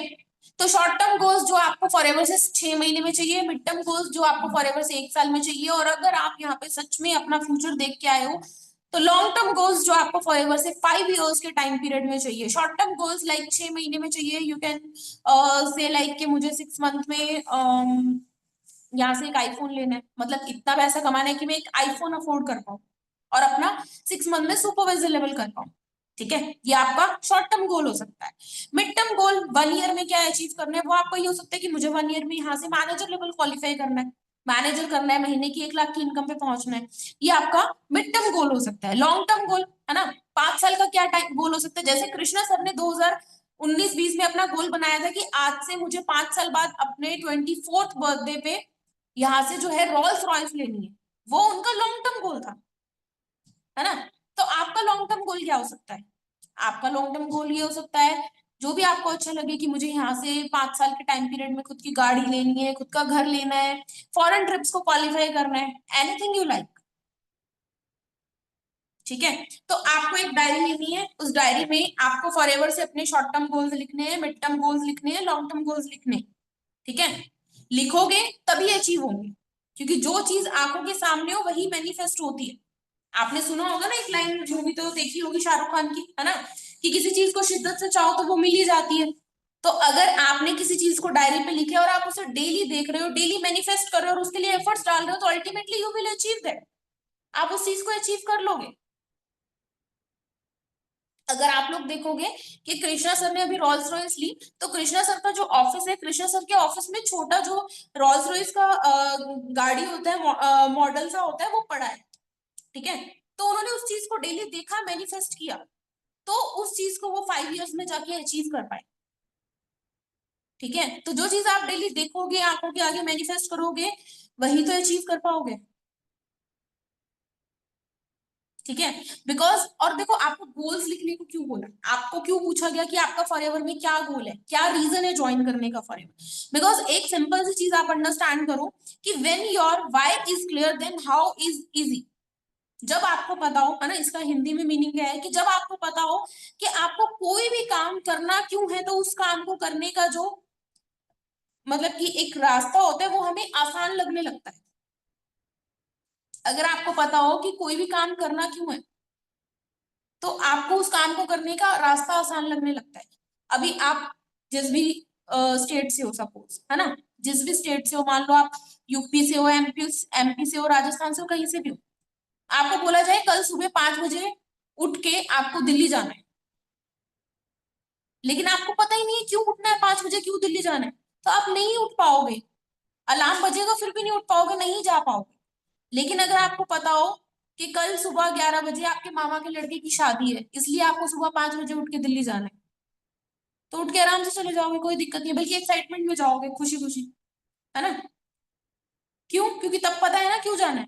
तो शॉर्ट टर्म गोल्स जो आपको फॉरएवर से 6 महीने में चाहिए, मिड टर्म गोल्स जो आपको फॉरएवर से 1 साल में चाहिए, और अगर आप यहाँ पे सच में अपना फ्यूचर देख के आए हो तो लॉन्ग टर्म गोल्स जो आपको फॉरएवर से 5 इयर्स के टाइम पीरियड में चाहिए, शॉर्ट टर्म गोल्स लाइक 6 महीने में चाहिए, यू कैन से लाइक कि मुझे 6 मंथ में यहाँ से एक आईफोन लेना है, मतलब इतना पैसा कमाना है कि मैं एक आईफोन अफोर्ड कर पाऊँ और अपना 6 मंथ में सुपरवाइजर लेवल कर पाऊँ। ठीक है, ये आपका शॉर्ट टर्म गोल हो सकता है। मिड टर्म गोल 1 ईयर में क्या अचीव करना है, वो आपका ये हो सकता है कि मुझे 1 ईयर में यहाँ से मैनेजर लेवल क्वालिफाई करना है, मैनेजर करना है, महीने की 1 लाख की इनकम पे पहुंचना है। ये आपका मिड टर्म गोल हो सकता है। लॉन्ग टर्म गोल है ना, 5 साल का क्या टाइम गोल हो सकता है, जैसे कृष्णा सर ने 2019-20 में अपना गोल बनाया था कि आज से मुझे 5 साल बाद अपने 24th बर्थडे पे यहाँ से जो है रोल्स रॉयस लेनी है, वो उनका लॉन्ग टर्म गोल था, है ना। तो आपका लॉन्ग टर्म गोल क्या हो सकता है, आपका लॉन्ग टर्म गोल ये हो सकता है जो भी आपको अच्छा लगे कि मुझे यहाँ से 5 साल के टाइम पीरियड में खुद की गाड़ी लेनी है, खुद का घर लेना है, फॉरेन ट्रिप्स को क्वालिफाई करना है, एनीथिंग यू लाइक। ठीक है, तो आपको एक डायरी लेनी है, उस डायरी में आपको फॉरएवर से अपने शॉर्ट टर्म गोल्स लिखने हैं, मिड टर्म गोल्स लिखने हैं, लॉन्ग टर्म गोल्स लिखने हैं। ठीक है, लिखोगे तभी अचीव होंगे, क्योंकि जो चीज आंखों के सामने हो वही मैनिफेस्ट होती है। आपने सुना होगा ना एक लाइन, मूवी तो देखी होगी शाहरुख खान की, है ना, कि किसी चीज को शिद्दत से चाहो तो वो मिल ही जाती है। तो अगर आपने किसी चीज को डायरी पे लिखे और आप उसे डेली देख रहे हो, डेली मैनिफेस्ट कर रहे हो और उसके लिए एफर्ट्स डाल रहे हो, तो ultimately you will achieve that, आप उस चीज को अचीव कर लोगे। अगर आप लोग देखोगे कि कृष्णा सर ने अभी रॉल्स रॉयस ली, तो कृष्णा सर का जो ऑफिस है, कृष्णा सर के ऑफिस में छोटा जो रॉल्स रॉयस का गाड़ी होता है, मॉडल सा होता है, वो पड़ा है। ठीक है, तो उन्होंने उस चीज को डेली देखा, मैनिफेस्ट किया, तो उस चीज को वो 5 इयर्स में जाके अचीव कर पाए। ठीक है, तो जो चीज आप डेली देखोगे, आंखों के आगे मैनिफेस्ट करोगे, वही तो अचीव कर पाओगे। ठीक है, बिकॉज, और देखो आपको गोल्स लिखने को क्यों बोला, आपको क्यों पूछा गया कि आपका फॉरएवर में क्या गोल है, क्या रीजन है ज्वाइन करने का फॉरएवर। बिकॉज एक सिंपल सी चीज आप अंडरस्टैंड करो कि when your why is clear then how is easy. जब आपको पता हो, है ना, इसका हिंदी में मीनिंग क्या है कि जब आपको पता हो कि आपको कोई भी काम करना क्यों है, तो उस काम को करने का जो मतलब कि एक रास्ता होता है वो हमें आसान लगने लगता है। अगर आपको पता हो कि कोई भी काम करना क्यों है, तो आपको उस काम को करने का रास्ता आसान लगने लगता है। अभी आप जिस भी स्टेट से हो, सपोज, है ना, जिस भी स्टेट से हो, मान लो आप यूपी से हो, एमपी से हो, राजस्थान से हो, कहीं से भी हो, आपको बोला जाए कल सुबह 5 बजे उठ के आपको दिल्ली जाना है, लेकिन आपको पता ही नहीं है क्यों उठना है, 5 बजे क्यों दिल्ली जाना है, तो आप नहीं उठ पाओगे। अलार्म बजेगा फिर भी नहीं उठ पाओगे, नहीं जा पाओगे। लेकिन अगर आपको पता हो कि कल सुबह 11 बजे आपके मामा के लड़के की शादी है, इसलिए आपको सुबह 5 बजे उठ के दिल्ली जाना है, तो उठ के आराम से चले जाओगे, कोई दिक्कत नहीं है, बल्कि एक्साइटमेंट में जाओगे, खुशी खुशी, है ना। क्यों, क्योंकि तब पता है ना क्यों जाना है।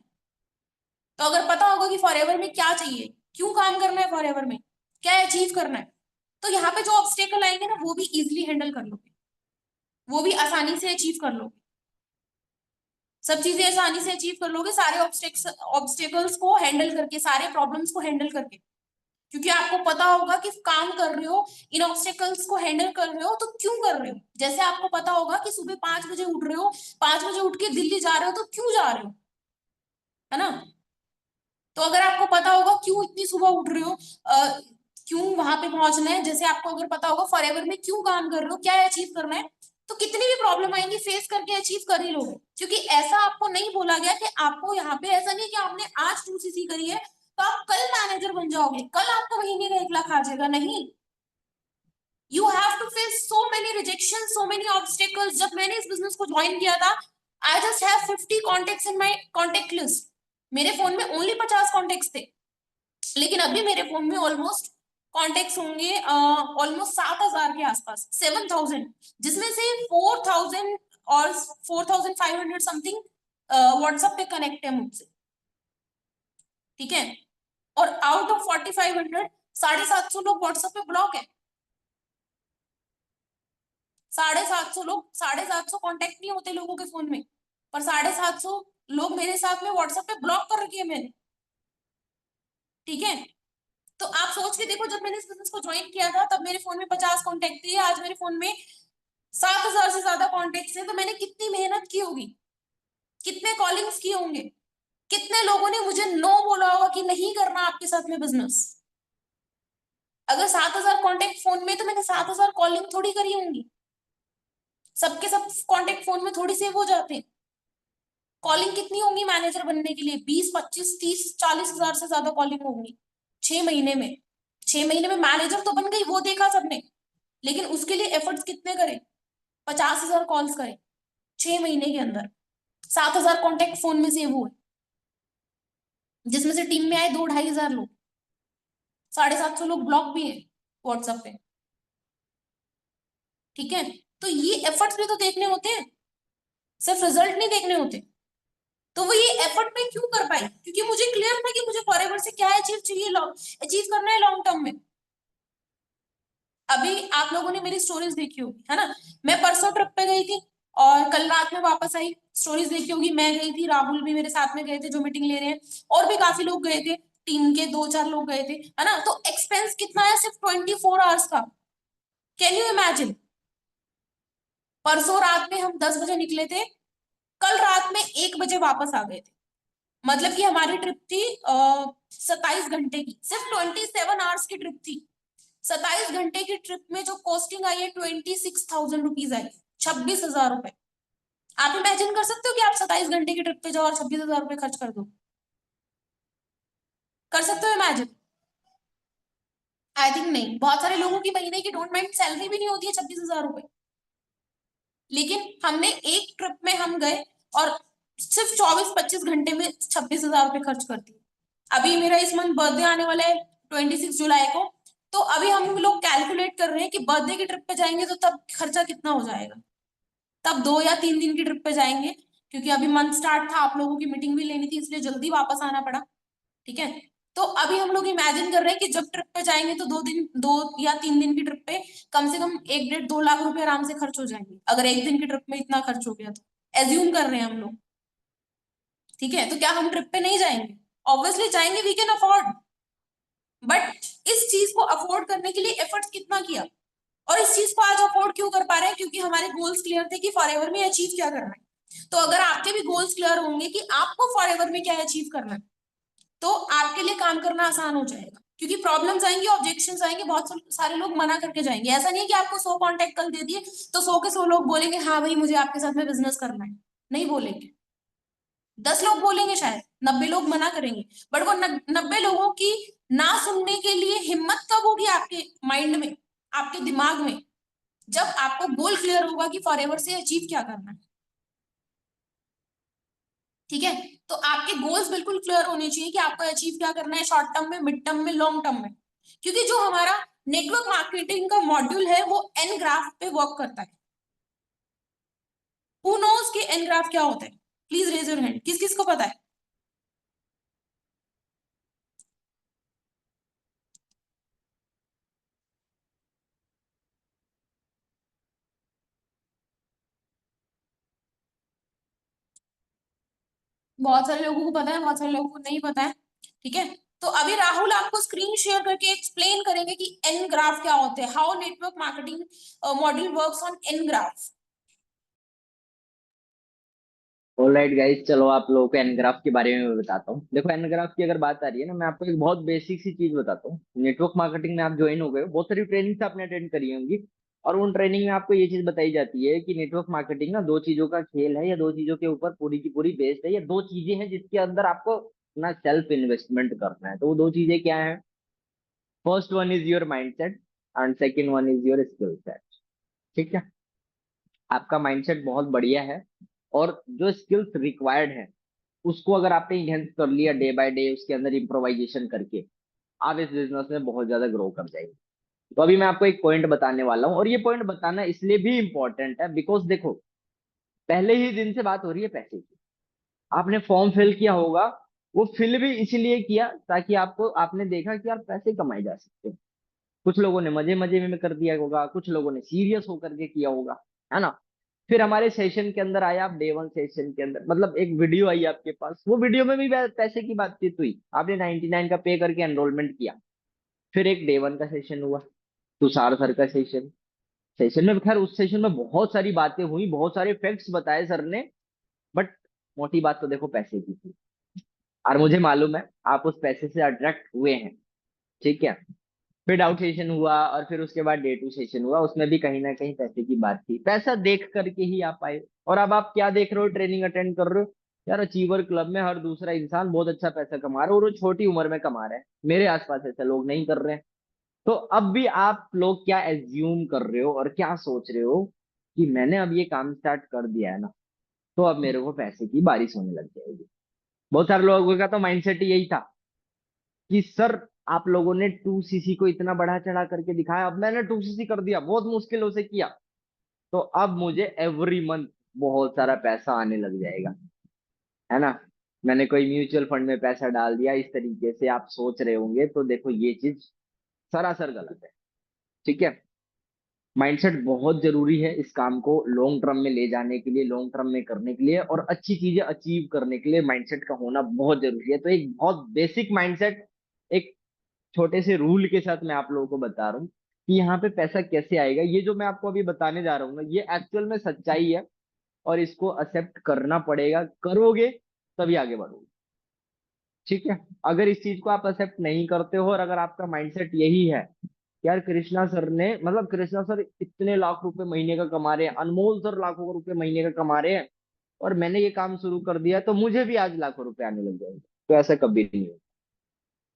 तो अगर पता होगा कि फॉरएवर में क्या चाहिए, क्यों काम करना है फॉरएवर में, क्या अचीव करना है, तो यहाँ पे जो ऑब्स्टेकल आएंगे ना, वो भी इजिली हैंडल कर लोगे, वो भी आसानी से अचीव कर लोगे, सब चीजें आसानी से अचीव कर लोगे, सारे ऑब्स्टेकल्स को हैंडल करके, सारे प्रॉब्लम्स को हैंडल करके। क्योंकि आपको पता होगा कि काम कर रहे हो, इन ऑब्स्टेकल्स को हैंडल कर रहे हो, तो क्यों कर रहे हो। जैसे आपको पता होगा कि सुबह 5 बजे उठ रहे हो, 5 बजे उठ के दिल्ली जा रहे हो, तो क्यों जा रहे हो, है ना। तो अगर आपको पता होगा क्यों इतनी सुबह उठ रहे हो, क्यों वहां पे पहुंचना है, जैसे आपको अगर पता होगा फॉरएवर में क्यों काम कर रहे हो, क्या अचीव करना है, तो कितनी भी प्रॉब्लम आएंगी फेस करके अचीव कर ही लोगे। क्योंकि ऐसा आपको नहीं बोला गया कि आपको यहाँ पे, ऐसा नहीं कि आपने आज 2cc करी है तो आप कल मैनेजर बन जाओगे, कल आपको महीने का 1 लाख आ जाएगा, नहीं। You have to face so many rejection, so many obstacles. जब मैंने इस बिजनेस को ज्वाइन किया था, I just have 50 contacts in my contact list, मेरे फोन में ओनली 50 कॉन्टेक्ट्स थे। लेकिन अभी मेरे फोन में ऑलमोस्ट कॉन्टेक्ट्स होंगे ऑलमोस्ट 7,000 के आसपास, 7,000, जिसमें से 4,000 और 4,500 समथिंग व्हाट्सएप पे कनेक्ट है मुझसे। ठीक है, और आउट ऑफ 4,500, 750 लोग व्हाट्सएप पे ब्लॉक है। 750 लोग, 750 कॉन्टेक्ट नहीं होते लोगों के फोन में, पर 750 लोग मेरे साथ में व्हाट्सएप पे ब्लॉक कर रखी है मैंने। ठीक है, तो आप सोच के देखो, जब मैंने इस बिजनेस को ज्वाइन किया था तब मेरे फोन में 50 कॉन्टेक्ट थे, आज मेरे फोन में 7,000 से ज्यादा कॉन्टेक्ट है। तो मैंने कितनी मेहनत की होगी, कितने कॉलिंग्स किए होंगे, कितने लोगों ने मुझे नो बोला होगा कि नहीं करना आपके साथ में बिजनेस? अगर 7,000 कॉन्टेक्ट फोन में, तो मैंने 7,000 कॉलिंग थोड़ी करी होंगी। सबके सब कॉन्टेक्ट फोन में थोड़ी सेव हो जाते हैं। कॉलिंग कितनी होंगी मैनेजर बनने के लिए? 20, 25, 30, 40 हजार से ज्यादा कॉलिंग होंगी 6 महीने में। 6 महीने में मैनेजर तो बन गई, वो देखा सबने। लेकिन उसके लिए एफर्ट्स कितने करें? 50,000 कॉल्स करें 6 महीने के अंदर। 7,000 कॉन्टेक्ट फोन में सेव हुए, जिसमें से टीम में आए 2-2,500 लोग। 750 लोग ब्लॉक भी है व्हाट्सएप पे। ठीक है, तो ये एफर्ट्स भी तो देखने होते हैं, सिर्फ रिजल्ट नहीं देखने होते। तो वो ये एफर्ट में क्यों कर पाई? क्योंकि मुझे क्लियर था कि मुझे फॉरएवर से क्या अचीव चाहिए, अचीव करना है लॉन्ग टर्म में। अभी आप लोगों ने मेरी स्टोरीज देखी होगी, है ना? मैं परसों ट्रिप पे गई थी और कल रात में वापस आई। स्टोरीज देखी होगी, मैं गई थी, राहुल भी मेरे साथ में गए थे जो मीटिंग ले रहे हैं, और भी काफी लोग गए थे, टीम के 2-4 लोग गए थे, है ना? तो एक्सपेंस कितना है सिर्फ 24 आवर्स का? Can you imagine? परसों रात में हम 10 बजे निकले थे, कल रात में 1 बजे वापस आ गए थे। मतलब कि हमारी ट्रिप थी 27 घंटे की, सिर्फ 27 आवर्स की ट्रिप थी। 27 घंटे की ट्रिप में जो कॉस्टिंग आई है 26,000 रुपीज आई, 26,000 रुपए। आप इमेजिन कर सकते हो कि आप 27 घंटे की ट्रिप पे जाओ और 26,000 रुपए खर्च कर दो? कर सकते हो इमेजिन? आई थिंक नहीं। बहुत सारे लोगों की महीने की डोंट माइंड सैलरी भी नहीं होती है 26,000 रुपए। लेकिन हमने एक ट्रिप में हम गए और सिर्फ 24-25 घंटे में 26,000 रुपए खर्च कर दिए। अभी मेरा इस मंथ बर्थडे आने वाला है 26 जुलाई को। तो अभी हम लोग कैलकुलेट कर रहे हैं कि बर्थडे की ट्रिप पे जाएंगे तो तब खर्चा कितना हो जाएगा। तब 2 या 3 दिन की ट्रिप पे जाएंगे, क्योंकि अभी मंथ स्टार्ट था, आप लोगों की मीटिंग भी लेनी थी, इसलिए जल्दी वापस आना पड़ा। ठीक है, तो अभी हम लोग इमेजिन कर रहे हैं कि जब ट्रिप पे जाएंगे तो 2 दिन, 2 या 3 दिन की ट्रिप पे कम से कम 1-1.5-2 लाख रुपए आराम से खर्च हो जाएंगे, अगर एक दिन की ट्रिप में इतना खर्च हो गया तो। एज्यूम कर रहे हैं हम लोग। ठीक है, तो क्या हम ट्रिप पे नहीं जाएंगे? ऑब्वियसली जाएंगे, वी कैन अफोर्ड। बट इस चीज को अफोर्ड करने के लिए एफर्ट्स कितना किया? और इस चीज को आज अफोर्ड क्यों कर पा रहे हैं? क्योंकि हमारे गोल्स क्लियर थे कि फॉरएवर में अचीव क्या करना है। तो अगर आपके भी गोल्स क्लियर होंगे कि आपको फॉरएवर में क्या अचीव करना है, तो आपके लिए काम करना आसान हो जाएगा। क्योंकि प्रॉब्लम्स आएंगी, ऑब्जेक्शंस आएंगे, बहुत सारे लोग मना करके जाएंगे। ऐसा नहीं है कि आपको 100 कॉन्टेक्ट कल दे दिए तो 100 के 100 लोग बोलेंगे हाँ भाई मुझे आपके साथ में बिजनेस करना है। नहीं बोलेंगे। 10 लोग बोलेंगे, शायद 90 लोग मना करेंगे। बट वो 90 लोगों की ना सुनने के लिए हिम्मत कब होगी आपके माइंड में, आपके दिमाग में? जब आपको गोल क्लियर होगा कि फॉरएवर से अचीव क्या करना है। ठीक है, तो आपके गोल्स बिल्कुल क्लियर होने चाहिए कि आपको अचीव क्या करना है, शॉर्ट टर्म में, मिड टर्म में, लॉन्ग टर्म में। क्योंकि जो हमारा नेटवर्क मार्केटिंग का मॉड्यूल है वो एन ग्राफ पे वर्क करता है। हु नोज कि एन ग्राफ क्या होता है? प्लीज रेज योर हैंड, किस किस को पता है? बहुत सारे लोगों को पता है, बहुत सारे लोगों को नहीं पता है। ठीक है, तो अभी राहुल आपको स्क्रीन शेयर करके एक्सप्लेन करेंगे कि एन ग्राफ क्या होते हैं, how network marketing module works on an graph. Alright guys, चलो आप लोगों को एनग्राफ के बारे में मैं बताता हूँ। देखो, एनग्राफ की अगर बात आ रही है ना, मैं आपको एक बहुत बेसिक सी चीज बताता हूँ। नेटवर्क मार्केटिंग में आप ज्वाइन हो गए हो, बहुत सारी ट्रेनिंग्स आपने अटेंड करी होंगी, और उन ट्रेनिंग में आपको ये चीज बताई जाती है कि नेटवर्क मार्केटिंग ना दो चीजों का खेल है, या दो चीजों के ऊपर पूरी की पूरी बेस्ड है, या दो चीजें हैं जिसके अंदर आपको अपना सेल्फ इन्वेस्टमेंट करना है। तो वो दो चीजें क्या है? First one is your mindset and second one is your skill set. ठीक है, आपका माइंडसेट बहुत बढ़िया है, और जो स्किल्स रिक्वायर्ड है उसको अगर आपने इनहेंस कर लिया डे बाय डे, उसके अंदर इम्प्रोवाइजेशन करके, आप इस बिजनेस में बहुत ज्यादा ग्रो कर जाएंगे। तो अभी मैं आपको एक पॉइंट बताने वाला हूँ, और ये पॉइंट बताना इसलिए भी इंपॉर्टेंट है बिकॉज देखो, पहले ही दिन से बात हो रही है पैसे की। आपने फॉर्म फिल किया होगा, वो फिल भी इसलिए किया ताकि आपको, आपने देखा कि यार पैसे कमाए जा सकते हैं। कुछ लोगों ने मजे मजे में कर दिया होगा, कुछ लोगों ने सीरियस होकर के किया होगा, है ना? फिर हमारे सेशन के अंदर आया, आप डे वन सेशन के अंदर, मतलब एक वीडियो आई आपके पास, वो वीडियो में भी पैसे की बातचीत हुई, आपने 99 का पे करके एनरोलमेंट किया। फिर एक डे वन का सेशन हुआ, तुषार सर का सेशन। सेशन में खैर, उस सेशन में बहुत सारी बातें हुई, बहुत सारे फैक्ट्स बताए सर ने, बट मोटी बात तो देखो पैसे की थी। और मुझे मालूम है आप उस पैसे से अट्रैक्ट हुए हैं, ठीक है। फिर डाउट सेशन हुआ और फिर उसके बाद डे 2 सेशन हुआ, उसमें भी कहीं ना कहीं पैसे की बात थी, पैसा देख करके ही आप आए। और अब आप क्या देख रहे हो, ट्रेनिंग अटेंड कर रहे हो। यार अचीवर क्लब में हर दूसरा इंसान बहुत अच्छा पैसा कमा रहा है और वो छोटी उम्र में कमा रहा है, मेरे आसपास ऐसे लोग नहीं कर रहे हैं। तो अब भी आप लोग क्या एज्यूम कर रहे हो और क्या सोच रहे हो कि मैंने अब ये काम स्टार्ट कर दिया है ना, तो अब मेरे को पैसे की बारिश होने लग जाएगी। बहुत सारे लोगों का तो माइंडसेट यही था कि सर आप लोगों ने 2cc को इतना बढ़ा चढ़ा करके दिखाया, अब मैंने 2cc कर दिया, बहुत मुश्किलों से किया, तो अब मुझे एवरी मंथ बहुत सारा पैसा आने लग जाएगा, है ना। मैंने कोई म्यूचुअल फंड में पैसा डाल दिया, इस तरीके से आप सोच रहे होंगे, तो देखो ये चीज सरासर गलत है, ठीक है। माइंडसेट बहुत जरूरी है इस काम को लॉन्ग टर्म में ले जाने के लिए, लॉन्ग टर्म में करने के लिए और अच्छी चीजें अचीव करने के लिए माइंडसेट का होना बहुत जरूरी है। तो एक बहुत बेसिक माइंडसेट, एक छोटे से रूल के साथ मैं आप लोगों को बता रहा हूँ कि यहाँ पे पैसा कैसे आएगा। ये जो मैं आपको अभी बताने जा रहा हूँ ना, ये एक्चुअल में सच्चाई है और इसको एक्सेप्ट करना पड़ेगा, करोगे तभी आगे बढ़ोगे, ठीक है। अगर इस चीज को आप एक्सेप्ट नहीं करते हो और अगर आपका माइंडसेट यही है, यार कृष्णा सर ने, मतलब कृष्णा सर इतने लाख रुपए महीने का कमा रहे हैं, अनमोल सर लाखों रुपए महीने का कमा रहे हैं और मैंने ये काम शुरू कर दिया तो मुझे भी आज लाखों रुपए आने लग जाएंगे, तो ऐसा कभी नहीं होगा।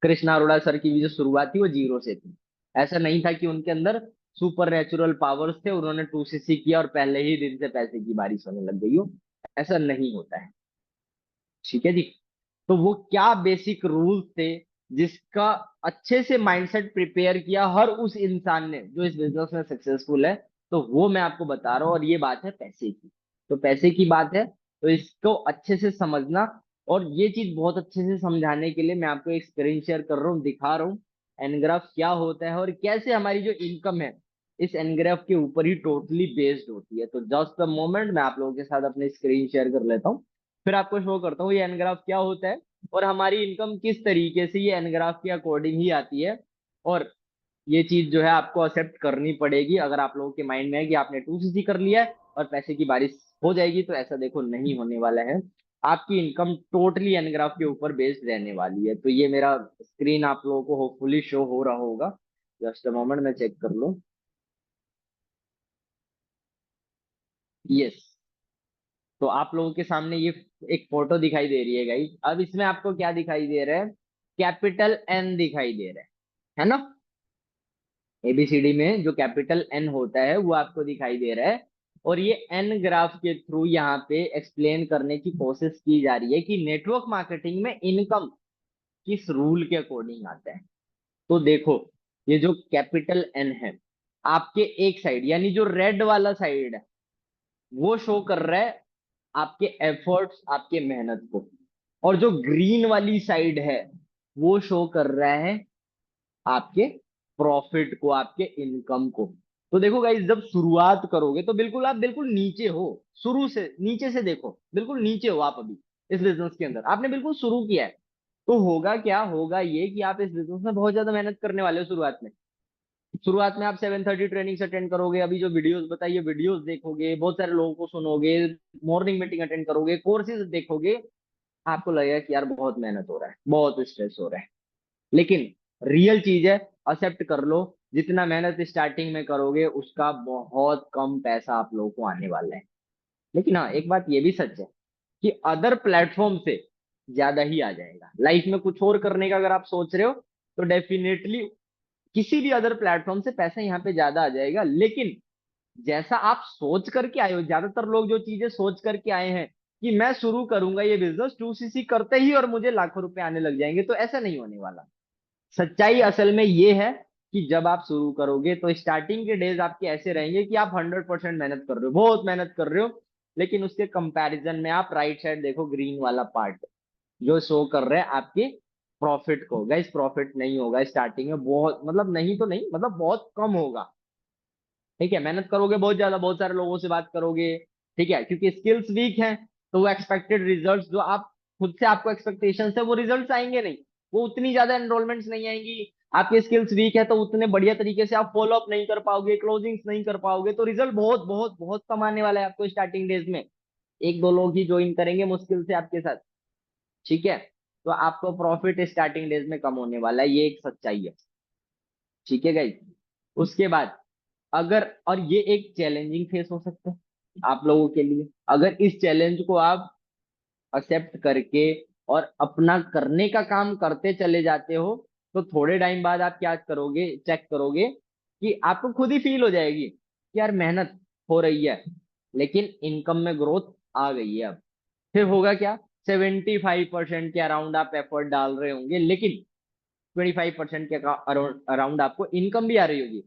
कृष्णा अरोड़ा सर की भी जो शुरुआत थी वो जीरो से थी। ऐसा नहीं था कि उनके अंदर सुपर नेचुरल पावर्स थे, उन्होंने 2cc किया और पहले ही दिन से पैसे की बारिश होने लग गई हो, ऐसा नहीं होता है, ठीक है जी। तो वो क्या बेसिक रूल्स थे जिसका अच्छे से माइंडसेट प्रिपेयर किया हर उस इंसान ने जो इस बिजनेस में सक्सेसफुल है, तो वो मैं आपको बता रहा हूँ। और ये बात है पैसे की, तो पैसे की बात है, तो इसको अच्छे से समझना। और ये चीज बहुत अच्छे से समझाने के लिए मैं आपको एक स्क्रीन शेयर कर रहा हूँ, दिखा रहा हूँ एनग्राफ क्या होता है और कैसे हमारी जो इनकम है इस एनग्राफ के ऊपर ही टोटली बेस्ड होती है। तो जस्ट द मोमेंट मैं आप लोगों के साथ अपनी स्क्रीन शेयर कर लेता हूँ, फिर आपको शो करता हूँ ये एनग्राफ क्या होता है और हमारी इनकम किस तरीके से ये एनग्राफ के अकॉर्डिंग ही आती है। और ये चीज जो है आपको एक्सेप्ट करनी पड़ेगी। अगर आप लोगों के माइंड में है कि आपने 2cc कर लिया है और पैसे की बारिश हो जाएगी, तो ऐसा देखो नहीं होने वाला है। आपकी इनकम टोटली एनग्राफ के ऊपर बेस्ड रहने वाली है। तो ये मेरा स्क्रीन आप लोगों को होपफुली शो हो रहा होगा, जस्ट अ मोमेंट मैं चेक कर लूं। यस, तो आप लोगों के सामने ये एक फोटो दिखाई दे रही है गाइस। अब इसमें आपको क्या दिखाई दे रहा है, कैपिटल एन दिखाई दे रहा है ना। एबीसीडी में जो कैपिटल एन होता है वो आपको दिखाई दे रहा है। और ये एन ग्राफ के थ्रू यहाँ पे एक्सप्लेन करने की कोशिश की जा रही है कि नेटवर्क मार्केटिंग में इनकम किस रूल के अकॉर्डिंग आता है। तो देखो, ये जो कैपिटल एन है, आपके एक साइड यानी जो रेड वाला साइड है वो शो कर रहा है आपके एफर्ट्स, आपके मेहनत को। और जो ग्रीन वाली साइड है वो शो कर रहा है आपके प्रॉफिट को, आपके इनकम को। तो देखो गाइस, जब शुरुआत करोगे तो बिल्कुल आप बिल्कुल नीचे हो, शुरू से नीचे से देखो, बिल्कुल नीचे हो आप अभी इस बिजनेस के अंदर, आपने बिल्कुल शुरू किया है। तो होगा क्या, होगा ये कि आप इस बिजनेस में बहुत ज्यादा मेहनत करने वाले हो शुरुआत में। शुरुआत में आप 7:30 ट्रेनिंग अटेंड करोगे, अभी जो वीडियोस बताइए वीडियोस देखोगे, बहुत सारे लोगों को सुनोगे, मॉर्निंग मीटिंग अटेंड करोगे, कोर्सेज देखोगे, आपको लगेगा कि यार बहुत मेहनत हो रहा है, बहुत स्ट्रेस हो रहा है। लेकिन रियल चीज है, एक्सेप्ट कर लो, जितना मेहनत स्टार्टिंग में करोगे उसका बहुत कम पैसा आप लोगों को आने वाला है। लेकिन हाँ, एक बात ये भी सच है कि अदर प्लेटफॉर्म से ज्यादा ही आ जाएगा। लाइफ में कुछ और करने का अगर आप सोच रहे हो तो डेफिनेटली किसी भी अदर प्लेटफॉर्म से पैसा यहाँ पे ज्यादा आ जाएगा। लेकिन जैसा आप सोच करके आए हो, ज्यादातर लोग जो चीजें सोच करके आए हैं कि मैं शुरू करूंगा ये बिजनेस 2cc करते ही और मुझे लाखों रुपए आने लग जाएंगे, तो ऐसा नहीं होने वाला। सच्चाई असल में ये है कि जब आप शुरू करोगे तो स्टार्टिंग के डेज आपके ऐसे रहेंगे कि आप 100% मेहनत कर रहे हो, बहुत मेहनत कर रहे हो। लेकिन उसके कंपैरिजन में आप राइट साइड देखो, ग्रीन वाला पार्ट जो शो कर रहे हैं आपके प्रॉफिट को। गाइस प्रॉफिट नहीं होगा स्टार्टिंग में, बहुत मतलब नहीं तो नहीं, मतलब बहुत कम होगा, ठीक है। मेहनत करोगे बहुत ज्यादा, बहुत सारे लोगों से बात करोगे, ठीक है, क्योंकि स्किल्स वीक हैं तो वो एक्सपेक्टेड रिजल्ट्स जो आप खुद से आपको एक्सपेक्टेशंस है वो रिजल्ट्स आएंगे नहीं, वो उतनी ज्यादा एनरोलमेंट्स नहीं आएंगी। आपकी स्किल्स वीक है तो उतने बढ़िया तरीके से आप फॉलो अप नहीं कर पाओगे, क्लोजिंग्स नहीं कर पाओगे, तो रिजल्ट बहुत बहुत बहुत कम आने वाला है आपको स्टार्टिंग डेज में। एक दो लोग ही ज्वाइन करेंगे मुश्किल से आपके साथ, ठीक है। तो आपको प्रॉफिट स्टार्टिंग डेज में कम होने वाला है, ये एक सच्चाई है। ठीक है गाइस। उसके बाद अगर, और ये एक चैलेंजिंग फेस हो सकता है आप लोगों के लिए, अगर इस चैलेंज को आप एक्सेप्ट करके और अपना करने का काम करते चले जाते हो, तो थोड़े टाइम बाद आप क्या करोगे, चेक करोगे कि आपको खुद ही फील हो जाएगी कि यार मेहनत हो रही है, लेकिन इनकम में ग्रोथ आ गई है अब। फिर होगा क्या, 75% के अराउंड आप एफर्ट डाल रहे होंगे, लेकिन 25% के अराउंड आपको इनकम भी आ रही होगी।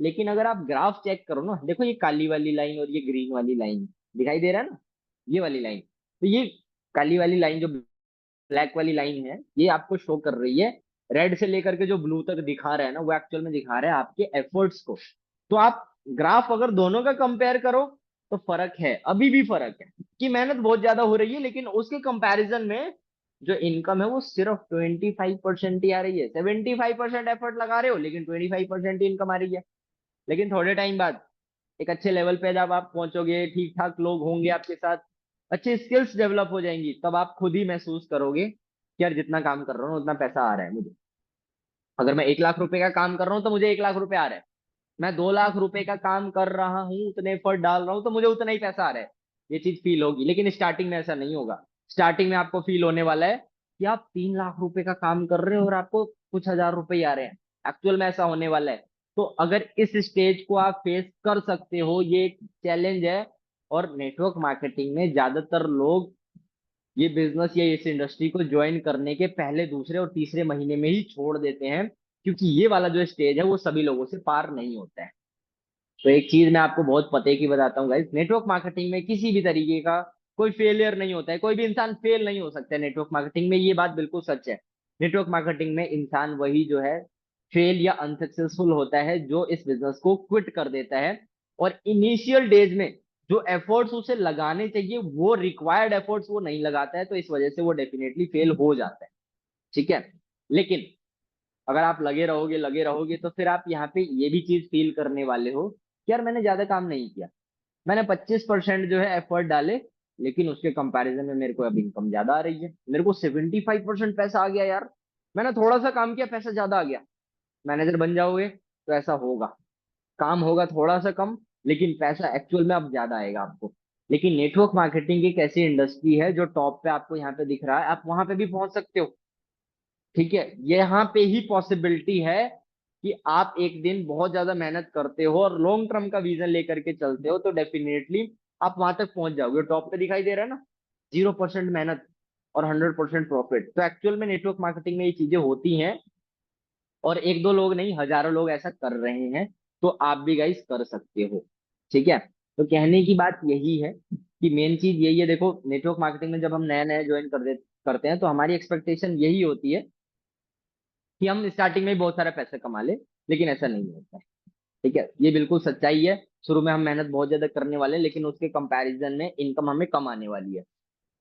लेकिन अगर आप ग्राफ चेक करो ना, देखो ये काली वाली लाइन और ये ग्रीन वाली लाइन दिखाई दे रहा है ना, ये वाली लाइन, तो ये काली वाली लाइन जो ब्लैक वाली लाइन है, ये आपको शो कर रही है रेड से लेकर के जो ब्लू तक दिखा रहा है ना, वो एक्चुअल में दिखा रहा है आपके एफर्ट्स को। तो आप ग्राफ अगर दोनों का कंपेयर करो, तो फर्क है, अभी भी फर्क है कि मेहनत बहुत ज्यादा हो रही है, लेकिन उसके कंपैरिजन में जो इनकम है वो सिर्फ 25% ही आ रही है। 75% एफर्ट लगा रहे हो, लेकिन 25% ही इनकम आ रही है। लेकिन थोड़े टाइम बाद एक अच्छे लेवल पे जब आप पहुंचोगे, ठीक ठाक लोग होंगे आपके साथ, अच्छी स्किल्स डेवलप हो जाएंगी, तब आप खुद ही महसूस करोगे कि यार जितना काम कर रहा हूँ उतना पैसा आ रहा है मुझे। अगर मैं 1 लाख रुपए का काम कर रहा हूँ तो मुझे 1 लाख रुपए आ रहा है, मैं 2 लाख रुपए का काम कर रहा हूँ, उतने एफर्ट डाल रहा हूँ, तो मुझे उतना ही पैसा आ रहा है। ये चीज फील होगी, लेकिन स्टार्टिंग में ऐसा नहीं होगा। स्टार्टिंग में आपको फील होने वाला है कि आप 3 लाख रुपए का काम कर रहे हो और आपको कुछ हजार रुपए ही आ रहे हैं। एक्चुअल में ऐसा होने वाला है। तो अगर इस स्टेज को आप फेस कर सकते हो, ये एक चैलेंज है। और नेटवर्क मार्केटिंग में ज्यादातर लोग ये बिजनेस या इस इंडस्ट्री को ज्वाइन करने के पहले, दूसरे और तीसरे महीने में ही छोड़ देते हैं, क्योंकि ये वाला जो स्टेज है वो सभी लोगों से पार नहीं होता है। तो एक चीज मैं आपको बहुत पते की बताता हूँ गाइस, नेटवर्क मार्केटिंग में किसी भी तरीके का कोई फेलियर नहीं होता है, कोई भी इंसान फेल नहीं हो सकता है नेटवर्क मार्केटिंग में, ये बात बिल्कुल सच है। नेटवर्क मार्केटिंग में इंसान वही जो है फेल या अनसक्सेसफुल होता है जो इस बिजनेस को क्विट कर देता है, और इनिशियल डेज में जो एफर्ट्स उसे लगाने चाहिए, वो रिक्वायर्ड एफर्ट्स वो नहीं लगाता है, तो इस वजह से वो डेफिनेटली फेल हो जाता है। ठीक है। लेकिन अगर आप लगे रहोगे तो फिर आप यहाँ पे ये भी चीज फील करने वाले हो कि यार मैंने ज्यादा काम नहीं किया, मैंने 25% जो है एफर्ट डाले, लेकिन उसके कंपैरिजन में मेरे को अब इनकम ज्यादा आ रही है, मेरे को 75% पैसा आ गया यार, मैंने थोड़ा सा काम किया पैसा ज्यादा आ गया। मैनेजर बन जाओगे तो ऐसा होगा, काम होगा थोड़ा सा कम, लेकिन पैसा एक्चुअल में अब ज्यादा आएगा आपको। लेकिन नेटवर्क मार्केटिंग एक ऐसी इंडस्ट्री है जो टॉप पे आपको यहाँ पे दिख रहा है, आप वहां पे भी पहुंच सकते हो। ठीक है, ये यहाँ पे ही पॉसिबिलिटी है कि आप एक दिन बहुत ज्यादा मेहनत करते हो और लॉन्ग टर्म का विजन लेकर के चलते हो, तो डेफिनेटली आप वहां तक पहुंच जाओगे। टॉप पे दिखाई दे रहा है ना, 0% मेहनत और 100% प्रॉफिट। तो एक्चुअल में नेटवर्क मार्केटिंग में ये चीजें होती हैं, और एक दो लोग नहीं, हजारों लोग ऐसा कर रहे हैं, तो आप भी गाइस कर सकते हो। ठीक है। तो कहने की बात यही है कि मेन चीज यही है, देखो नेटवर्क मार्केटिंग में जब हम नया नया ज्वाइन करते हैं, तो हमारी एक्सपेक्टेशन यही होती है कि हम स्टार्टिंग में ही बहुत सारा पैसा कमा ले, लेकिन ऐसा नहीं होता है। ठीक है, ये बिल्कुल सच्चाई है। शुरू में हम मेहनत बहुत ज्यादा करने वाले हैं, लेकिन उसके कंपैरिजन में इनकम हमें कम आने वाली है।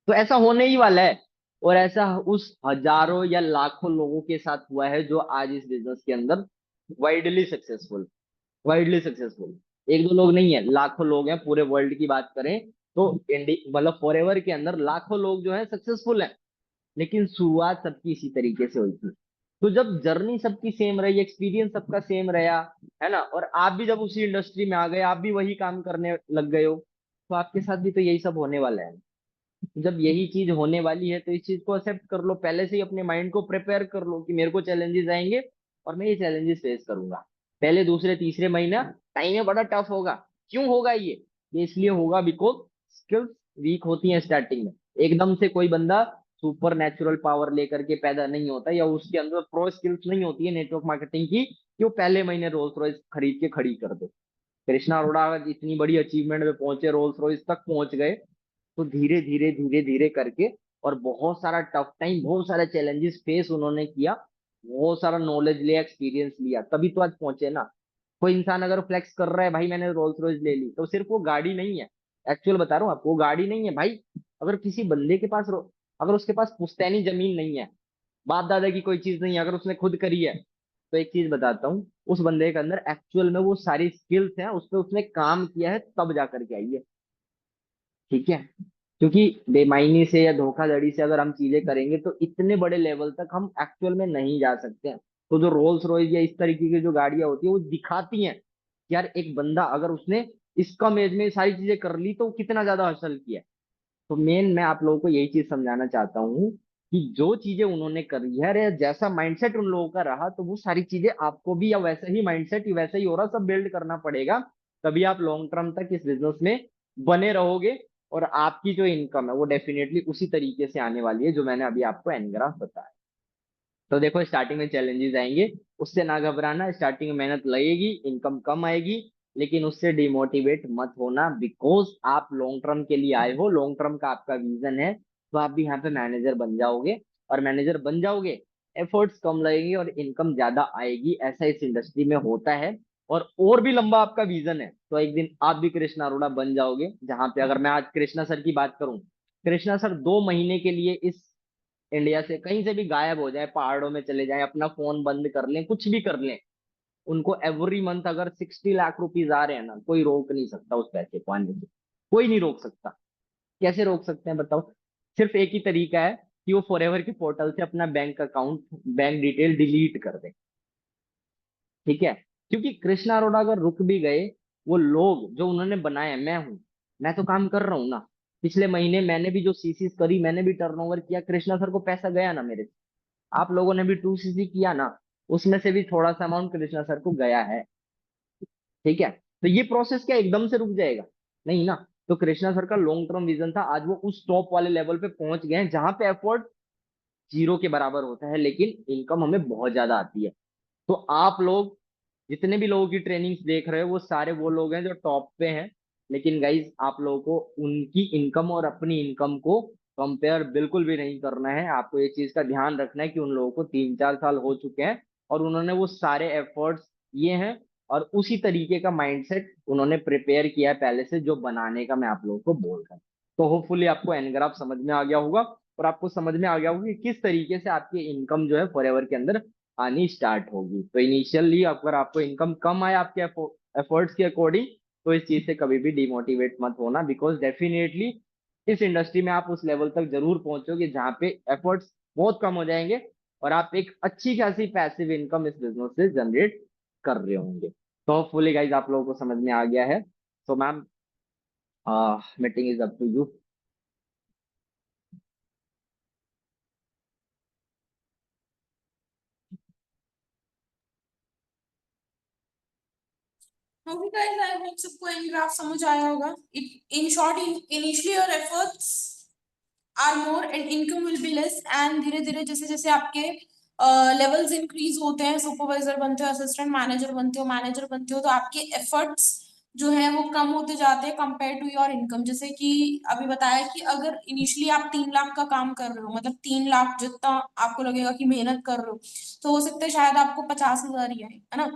तो ऐसा होने ही वाला है, और ऐसा उस हजारों या लाखों लोगों के साथ हुआ है जो आज इस बिजनेस के अंदर वाइडली सक्सेसफुल, वाइडली सक्सेसफुल। एक दो लोग नहीं है, लाखों लोग हैं। पूरे वर्ल्ड की बात करें तो मतलब फॉरएवर के अंदर लाखों लोग जो है सक्सेसफुल हैं। लेकिन शुरुआत सबकी इसी तरीके से हुई थी। तो जब जर्नी सबकी सेम रही, एक्सपीरियंस सबका सेम रहा, है ना, और आप भी जब उसी इंडस्ट्री में आ गए, आप भी वही काम करने लग गए हो, तो आपके साथ भी तो यही सब होने वाला है। जब यही चीज होने वाली है, तो इस चीज को एक्सेप्ट कर लो, पहले से ही अपने माइंड को प्रिपेयर कर लो कि मेरे को चैलेंजेस आएंगे और मैं ये चैलेंजेस फेस करूंगा। पहले दूसरे तीसरे महीना टाइम में बड़ा टफ होगा। क्यों होगा ये इसलिए होगा बिकॉज स्किल्स वीक होती हैं स्टार्टिंग में। एकदम से कोई बंदा सुपर नेचुरल पावर लेकर के पैदा नहीं होता, या उसके अंदर प्रो स्किल्स नहीं होती है नेटवर्क मार्केटिंग की, कि वो पहले महीने रोल्स रॉयस खरीद के खड़ी कर दे। कृष्णा अरोड़ा इतनी बड़ी अचीवमेंट में पहुंचे, रोल्स रॉयस तक पहुंच गए, तो धीरे धीरे धीरे धीरे करके, और बहुत सारा टफ टाइम, बहुत सारे चैलेंजेस फेस उन्होंने किया, बहुत सारा नॉलेज लिया, एक्सपीरियंस लिया, तभी तो आज पहुंचे ना। कोई इंसान अगर फ्लेक्स कर रहा है भाई मैंने रोल्स रॉयस ले ली, तो सिर्फ वो गाड़ी नहीं है, एक्चुअल बता रहा हूँ आपको, वो गाड़ी नहीं है भाई। अगर किसी बंदे के पास अगर उसके पास पुश्तैनी जमीन नहीं है, बाप दादा की कोई चीज नहीं है, अगर उसने खुद करी है, तो एक चीज बताता हूँ, उस बंदे के अंदर एक्चुअल में वो सारी स्किल्स हैं, उस पर उसने काम किया है, तब जा करके आई है। ठीक है। क्योंकि बेईमानी से या धोखाधड़ी से अगर हम चीजें करेंगे तो इतने बड़े लेवल तक हम एक्चुअल में नहीं जा सकते हैं। तो जो रोल्स रॉयस या इस तरीके की जो गाड़ियां होती है वो दिखाती हैं कि यार एक बंदा अगर उसने इस कम एज में सारी चीजें कर ली तो कितना ज्यादा हासिल किया। तो मेन मैं आप लोगों को यही चीज समझाना चाहता हूँ कि जो चीजें उन्होंने करी है या जैसा माइंडसेट उन लोगों का रहा तो वो सारी चीजें आपको भी या वैसा ही माइंडसेट वैसा ही हो रहा सब बिल्ड करना पड़ेगा। तभी आप लॉन्ग टर्म तक इस बिजनेस में बने रहोगे। और आपकी जो इनकम है वो डेफिनेटली उसी तरीके से आने वाली है जो मैंने अभी आपको एनग्राफ बताया। तो देखो स्टार्टिंग में चैलेंजेस आएंगे, उससे ना घबराना। स्टार्टिंग में मेहनत लगेगी, इनकम कम आएगी, लेकिन उससे डिमोटिवेट मत होना, बिकॉज आप लॉन्ग टर्म के लिए आए हो, लॉन्ग टर्म का आपका विजन है। तो आप भी यहाँ पे मैनेजर बन जाओगे, और मैनेजर बन जाओगे, एफर्ट्स कम लगेंगे और इनकम ज्यादा आएगी। ऐसा इस इंडस्ट्री में होता है। और भी लंबा आपका विजन है तो एक दिन आप भी कृष्णा अरोड़ा बन जाओगे। जहां पे अगर मैं आज कृष्णा सर की बात करूं, कृष्णा सर 2 महीने के लिए इस इंडिया से कहीं से भी गायब हो जाए, पहाड़ों में चले जाएं, अपना फोन बंद कर लें, कुछ भी कर लें, उनको एवरी मंथ अगर 60 लाख रुपीज आ रहे हैं ना, कोई रोक नहीं सकता उस पैसे को आने से। कोई नहीं रोक सकता। कैसे रोक सकते हैं बताओ? सिर्फ एक ही तरीका है कि वो फॉरएवर के पोर्टल से अपना bank account, bank detail delete कर दे। ठीक है? क्योंकि कृष्णा अरोड़ा अगर रुक भी गए, वो लोग जो उन्होंने बनाए, मैं तो काम कर रहा हूं ना। पिछले महीने मैंने भी जो सीसीज करी, मैंने भी टर्नओवर किया, कृष्णा सर को पैसा गया ना मेरे से। आप लोगों ने भी 2 सीसी किया ना, उसमें से भी थोड़ा सा अमाउंट कृष्णा सर को गया है। ठीक है? तो ये प्रोसेस क्या एकदम से रुक जाएगा? नहीं ना। तो कृष्णा सर का लॉन्ग टर्म विजन था, आज वो उस टॉप वाले लेवल पे पहुंच गए हैं जहां पे एफर्ट जीरो के बराबर होता है लेकिन इनकम हमें बहुत ज्यादा आती है। तो आप लोग जितने भी लोगों की ट्रेनिंग्स देख रहे हो वो सारे वो लोग हैं जो टॉप पे हैं। लेकिन गाइज आप लोगों को उनकी इनकम और अपनी इनकम को कंपेयर बिल्कुल भी नहीं करना है। आपको ये चीज का ध्यान रखना है कि उन लोगों को 3-4 साल हो चुके हैं और उन्होंने वो सारे एफर्ट्स ये हैं, और उसी तरीके का माइंडसेट उन्होंने प्रिपेयर किया है पहले से, जो बनाने का मैं आप लोगों को बोल रहा हूँ। तो होपफुली आपको एनग्राफ समझ में आ गया होगा, और आपको समझ में आ गया होगा कि किस तरीके से आपकी इनकम जो है फॉरएवर के अंदर आनी स्टार्ट होगी। तो इनिशियली अगर आपको इनकम कम आए आपके एफर्ट्स के अकॉर्डिंग, तो इस चीज से कभी भी डिमोटिवेट मत होना, बिकॉज डेफिनेटली इस इंडस्ट्री में आप उस लेवल तक जरूर पहुंचोगे जहां पे एफर्ट्स बहुत कम हो जाएंगे और आप एक अच्छी खासी पैसिव इनकम इस बिजनेस से जनरेट कर रहे होंगे। तो होपफुली गाइज आप लोगों को समझ में आ गया है। So ma'am, meeting is up to you. Okay guys, I hope सबको एंड ग्राफ समझ आया होगा। It in short, initially your efforts are more and income will be less, and धीरे धीरे जैसे जैसे आपके लेवल्स इंक्रीज होते हैं, सुपरवाइजर बनते हो, असिस्टेंट मैनेजर बनते हो, मैनेजर बनते हो, तो आपके एफर्ट्स जो है वो कम होते जाते हैं कंपेयर टू योर इनकम। जैसे कि अभी बताया कि अगर इनिशियली आप 3 लाख का काम कर रहे हो, मतलब 3 लाख जितना आपको लगेगा कि मेहनत कर रहे हो, तो हो सकता है शायद आपको 50,000 ही आए, है ना।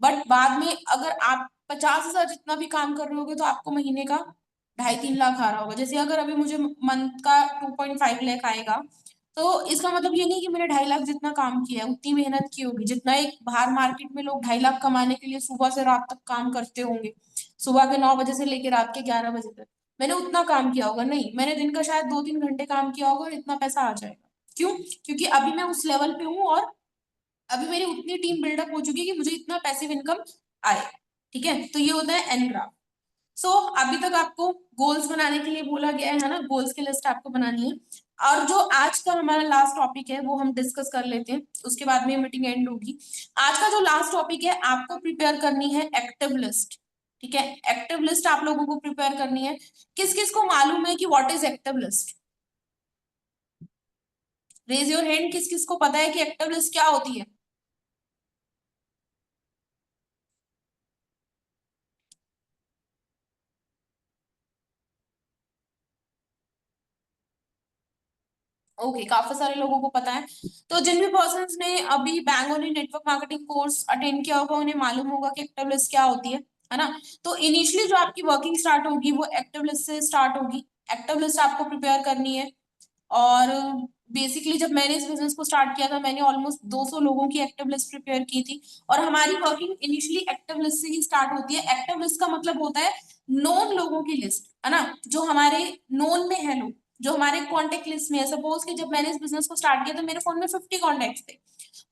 बट बाद में अगर आप 50,000 जितना भी काम कर रहे होगे तो आपको महीने का 2.5-3 लाख आ रहा होगा। जैसे अगर अभी मुझे मंथ का 2.5 लाख आएगा, तो इसका मतलब ये नहीं कि मैंने 2.5 लाख जितना काम किया है उतनी मेहनत की होगी जितना एक बाहर मार्केट में लोग 2.5 लाख कमाने के लिए सुबह से रात तक काम करते होंगे, सुबह के 9 बजे से लेकर रात के 11 बजे तक। मैंने उतना काम किया होगा? नहीं, मैंने दिन का शायद 2-3 घंटे काम किया होगा और इतना पैसा आ जाएगा। क्यों? क्योंकि अभी मैं उस लेवल पे हूँ और अभी मेरी उतनी टीम बिल्डअप हो चुकी है कि मुझे इतना पैसिव इनकम आए। ठीक है, तो ये होता है एन ग्राफ। सो अभी तक आपको गोल्स बनाने के लिए बोला गया है ना, गोल्स की लिस्ट आपको बनानी है। और जो आज का हमारा लास्ट टॉपिक है वो हम डिस्कस कर लेते हैं, उसके बाद में मीटिंग एंड होगी। आज का जो लास्ट टॉपिक है, आपको प्रिपेयर करनी है एक्टिव लिस्ट। ठीक है, एक्टिव लिस्ट आप लोगों को प्रिपेयर करनी है। किस किस को मालूम है कि what is active list? Raise your hand, किस किस को पता है कि एक्टिव लिस्ट क्या होती है? ओके, काफी सारे लोगों को पता है। तो जिन भी पर्सन्स ने अभी Bangalore network marketing course attend किया होगा उन्हें मालूम होगा कि एक्टिव लिस्ट क्या होती है ना। तो इनिशियली जो आपकी वर्किंग स्टार्ट होगी वो एक्टिव लिस्ट से स्टार्ट होगी। एक्टिव लिस्ट आपको प्रिपेयर करनी है। और बेसिकली जब मैंने इस बिजनेस को स्टार्ट किया था मैंने ऑलमोस्ट 200 लोगों की एक्टिव लिस्ट प्रिपेयर की थी। और हमारी वर्किंग इनिशियली एक्टिव लिस्ट से ही स्टार्ट होती है। एक्टिव लिस्ट का मतलब होता है नोन लोगों की लिस्ट, है ना, जो हमारे नोन में है लोग, जो हमारे कॉन्टेक्ट लिस्ट में है। सपोज कि जब मैंने इस बिजनेस को स्टार्ट किया तो मेरे फोन में 50 कॉन्टेक्ट थे,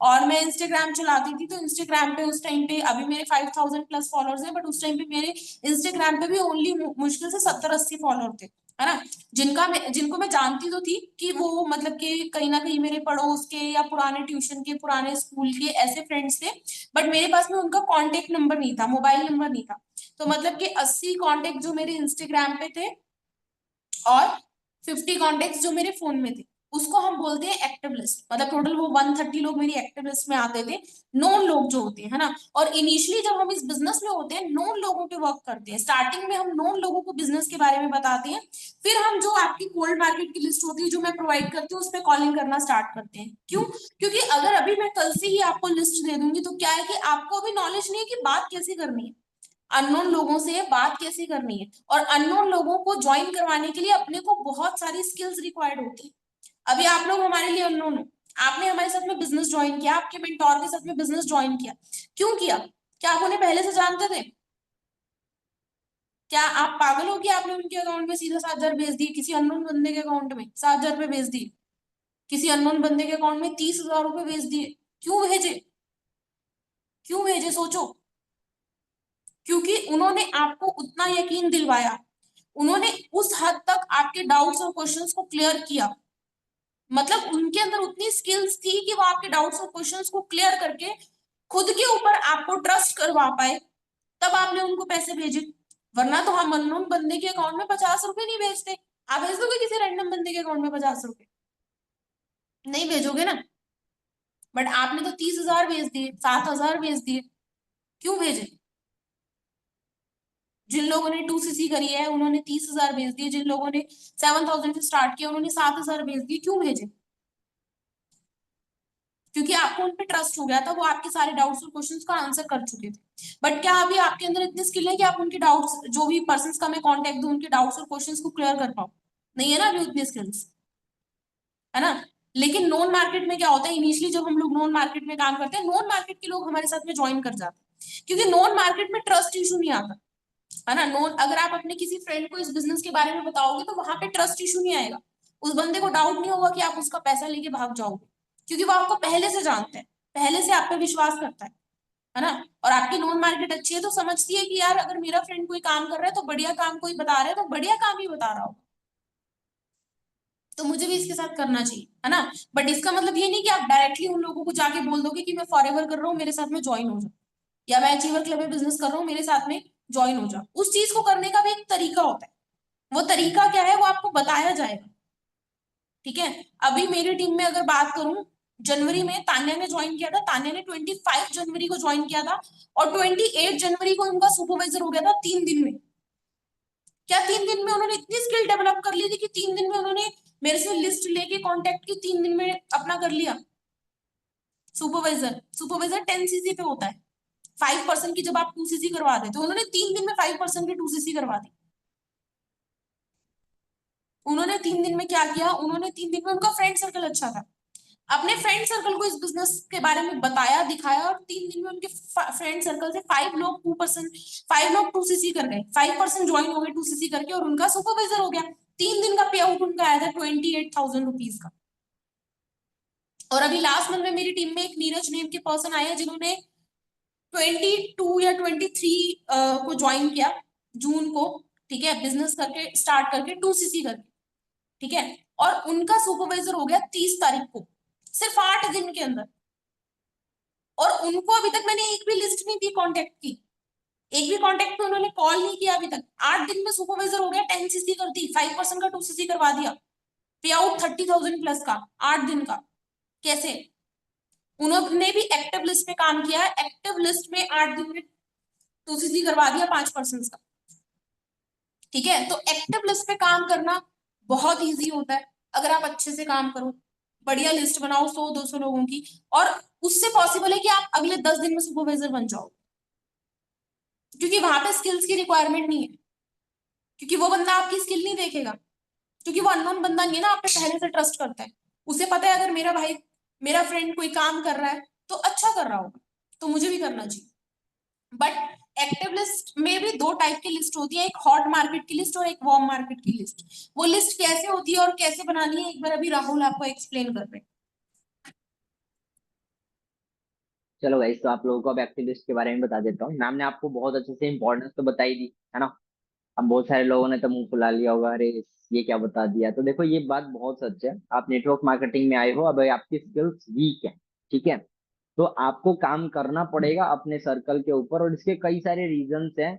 और मैं इंस्टाग्राम चलाती थी, तो इंस्टाग्राम पे उस टाइम पे, अभी मेरे 5000 प्लस फॉलोअर्स हैं, बट उस टाइम पे मेरे इंस्टाग्राम पे भी ओनली मुश्किल से 70-80 फॉलोअर थे, है ना, जिनको मैं जानती तो थी कि वो मतलब कि कहीं ना कहीं मेरे पड़ोस के या पुराने ट्यूशन के, पुराने स्कूल के ऐसे फ्रेंड्स थे, बट मेरे पास में उनका कॉन्टेक्ट नंबर नहीं था, मोबाइल नंबर नहीं था। तो मतलब कि 80 कॉन्टेक्ट जो मेरे इंस्टाग्राम पे थे, और 50 कॉन्टेक्ट जो मेरे फोन में थे, उसको हम बोलते हैं एक्टिव लिस्ट। मतलब टोटल वो 130 लोग मेरी एक्टिव लिस्ट में आते थे, नोन लोग जो होते हैं, है ना। और इनिशियली जब हम इस बिजनेस में होते हैं, नोन लोगों पे वर्क करते हैं। स्टार्टिंग में हम नोन लोगों को बिजनेस के बारे में बताते हैं, फिर हम जो आपकी कोल्ड मार्केट की लिस्ट होती है जो मैं प्रोवाइड करती हूँ, उस पर कॉलिंग करना स्टार्ट करते हैं। क्यों? क्योंकि अगर अभी मैं कल से ही आपको लिस्ट दे दूंगी तो क्या है कि आपको अभी नॉलेज नहीं है कि बात कैसे करनी है, अननोन लोगों से बात कैसे करनी है। और अननोन लोगों को ज्वाइन करवाने के लिए अपने को बहुत सारी स्किल्स रिक्वायर्ड होती है। अभी आप लोग हमारे लिए अननोन हो, आपने हमारे साथ में बिजनेस ज्वाइन किया, आपके मेंटोर के साथ में बिजनेस ज्वाइन किया, क्यों किया? क्या आप उन्हें पहले से जानते थे? क्या आप पागल हो कि आपने उनके अकाउंट में सीधा 7,000 भेज दिए, किसी अननोन बंदे के अकाउंट में 7,000 रुपए भेज दिए, किसी अननोन बंदे के अकाउंट में 30,000 रुपए भेज दिए? क्यों भेजे? क्यों भेजे, सोचो। क्योंकि उन्होंने आपको उतना यकीन दिलवाया, उन्होंने उस हद तक आपके डाउट्स और क्वेश्चंस को क्लियर किया, मतलब उनके अंदर उतनी स्किल्स थी कि वो आपके डाउट्स और क्वेश्चंस को क्लियर करके खुद के ऊपर आपको ट्रस्ट करवा पाए, तब आपने उनको पैसे भेजे। वरना तो हम अननोन बंदे के अकाउंट में 50 रुपए नहीं भेजते। आप भेज दोगे किसी रैंडम बंदे के अकाउंट में 50 रुपए? नहीं भेजोगे ना। बट आपने तो 30,000 भेज दिए, 7,000 भेज दिए, क्यों भेजे? जिन लोगों ने 2cc करी है उन्होंने 30,000 भेज दिए, जिन लोगों ने 7,000 से स्टार्ट किया उन्होंने 7,000 भेज दिए, क्यों भेजे? क्योंकि आपको उन पे ट्रस्ट हो गया था, वो आपके सारे डाउट्स और क्वेश्चंस का आंसर कर चुके थे। बट क्या अभी आपके अंदर इतनी स्किल है कि आप उनके डाउट्स, जो भी पर्सन का मैं कांटेक्ट दूं, उनके डाउट्स और क्वेश्चंस को क्लियर कर पाओ? नहीं है ना अभी उतनी स्किल्स, है ना। लेकिन नॉन मार्केट में क्या होता है, इनिशियली जब हम लोग नॉन मार्केट में काम करते हैं, नॉन मार्केट के लोग हमारे साथ में ज्वाइन कर जाते हैं, क्योंकि नॉन मार्केट में ट्रस्ट इशू नहीं आता, है ना। नॉन, अगर आप अपने किसी फ्रेंड को इस बिजनेस के बारे में बताओगे तो वहां पे ट्रस्ट इशू नहीं आएगा, उस बंदे को डाउट नहीं होगा कि आप उसका पैसा लेके भाग जाओगे, क्योंकि वो आपको पहले से जानते हैं, पहले से आप पे विश्वास करता है ना। और आपकी नॉन मार्केट अच्छी है तो समझती है कि यार अगर मेरा फ्रेंड कोई काम कर रहा है तो बढ़िया काम कोई बता रहा है, तो बढ़िया काम ही बता रहा हो, तो मुझे भी इसके साथ करना चाहिए, है ना। बट इसका मतलब ये नहीं कि आप डायरेक्टली उन लोगों को जाके बोल दोगे कि मैं फॉरएवर कर रहा हूँ, मेरे साथ में ज्वाइन हो जाओ, या मैं अचीवर क्लब में बिजनेस कर रहा हूँ, मेरे साथ में ज्वाइन हो जाओ। उस चीज को करने का भी एक तरीका होता है, वो तरीका क्या है वो आपको बताया जाएगा, ठीक है। अभी मेरी टीम में अगर बात करूं, जनवरी में तान्या ने ज्वाइन किया था, तान्या ने 25 जनवरी को ज्वाइन किया था, और 28 जनवरी को उनका सुपरवाइजर हो गया था 3 दिन में। क्या 3 दिन में उन्होंने इतनी स्किल डेवलप कर ली थी कि 3 दिन में उन्होंने मेरे से लिस्ट लेके कांटेक्ट की, 3 दिन में अपना कर लिया। सुपरवाइजर, सुपरवाइजर 10cc पे होता है, 5% की जब आप 2cc करवा देते तो उन्होंने 3 दिन में 5% की 2cc करवा दी। उन्होंने 3 दिन में क्या किया, उन्होंने 3 दिन में, उनका फ्रेंड सर्कल अच्छा था, अपने फ्रेंड सर्कल को इस बिजनेस के बारे में बताया दिखाया, और 3 दिन में उनके फ्रेंड सर्कल से 5 लोग 2%, 5 लोग 2cc कर गए, 5% ज्वाइन हो गए 2cc करके, और उनका सुपरवाइजर हो गया। 3 दिन का पे आउट उनका आया था 28,000 रुपीज का। और अभी लास्ट मंथ में मेरी टीम में एक नीरज नेम के पर्सन आए हैं जिन्होंने 22 या 23 को ज्वाइन किया, जून को, ठीक है, बिजनेस करके स्टार्ट करके 2cc करके, ठीक है। और उनका सुपरवाइजर हो गया 30 तारीख को, सिर्फ 8 दिन के अंदर। और उनको अभी तक मैंने एक भी लिस्ट नहीं दी कांटेक्ट की, एक भी कांटेक्ट पे उन्होंने कॉल नहीं किया अभी तक। 8 दिन में सुपरवाइजर हो गया, 10cc कर दी, 5% का 2cc करवा दिया, पे आउट 30,000 प्लस का, 8 दिन का। कैसे? उन्होंने भी एक्टिव लिस्ट पे काम किया है, एक्टिव लिस्ट में 8 दिन में 2cc करवा दिया 5% का, ठीक है। तो एक्टिव लिस्ट पे काम करना बहुत ईजी होता है, अगर आप अच्छे से काम करो, बढ़िया लिस्ट बनाओ 100-200 लोगों की, और उससे पॉसिबल है कि आप अगले 10 दिन में सुपरवाइजर बन जाओ, क्योंकि वहां पे स्किल्स की रिक्वायरमेंट नहीं है, क्योंकि वो बंदा आपकी स्किल नहीं देखेगा, क्योंकि वो अननोन बंदा नहीं है ना, आप पे पहले से ट्रस्ट करता है, उसे पता है अगर मेरा भाई, मेरा फ्रेंड कोई काम कर रहा है तो अच्छा कर रहा होगा, तो मुझे भी करना चाहिए। बट एक्टिव लिस्ट में भी दो टाइप की लिस्ट होती है, एक हॉट मार्केट की लिस्ट और एक वार्म मार्केट की लिस्ट। वो लिस्ट कैसे होती है और कैसे बनानी है, एक बार अभी राहुल आपको एक्सप्लेन कर रहे हैं। चलो गाइस, तो आप लोगों को अब एक्टिविस्ट के बारे में बता देता हूँ। मैम ने आपको बहुत अच्छे से इंपॉर्टेंस तो बताई दी है ना। अब बहुत सारे लोगों ने तो मुंह फुला लिया होगा, अरे ये क्या बता दिया। तो देखो, ये बात बहुत सच है। आप नेटवर्क मार्केटिंग में आए हो, अब आपकी स्किल्स वीक है, ठीक है। तो आपको काम करना पड़ेगा अपने सर्कल के ऊपर, और इसके कई सारे रीजंस हैं।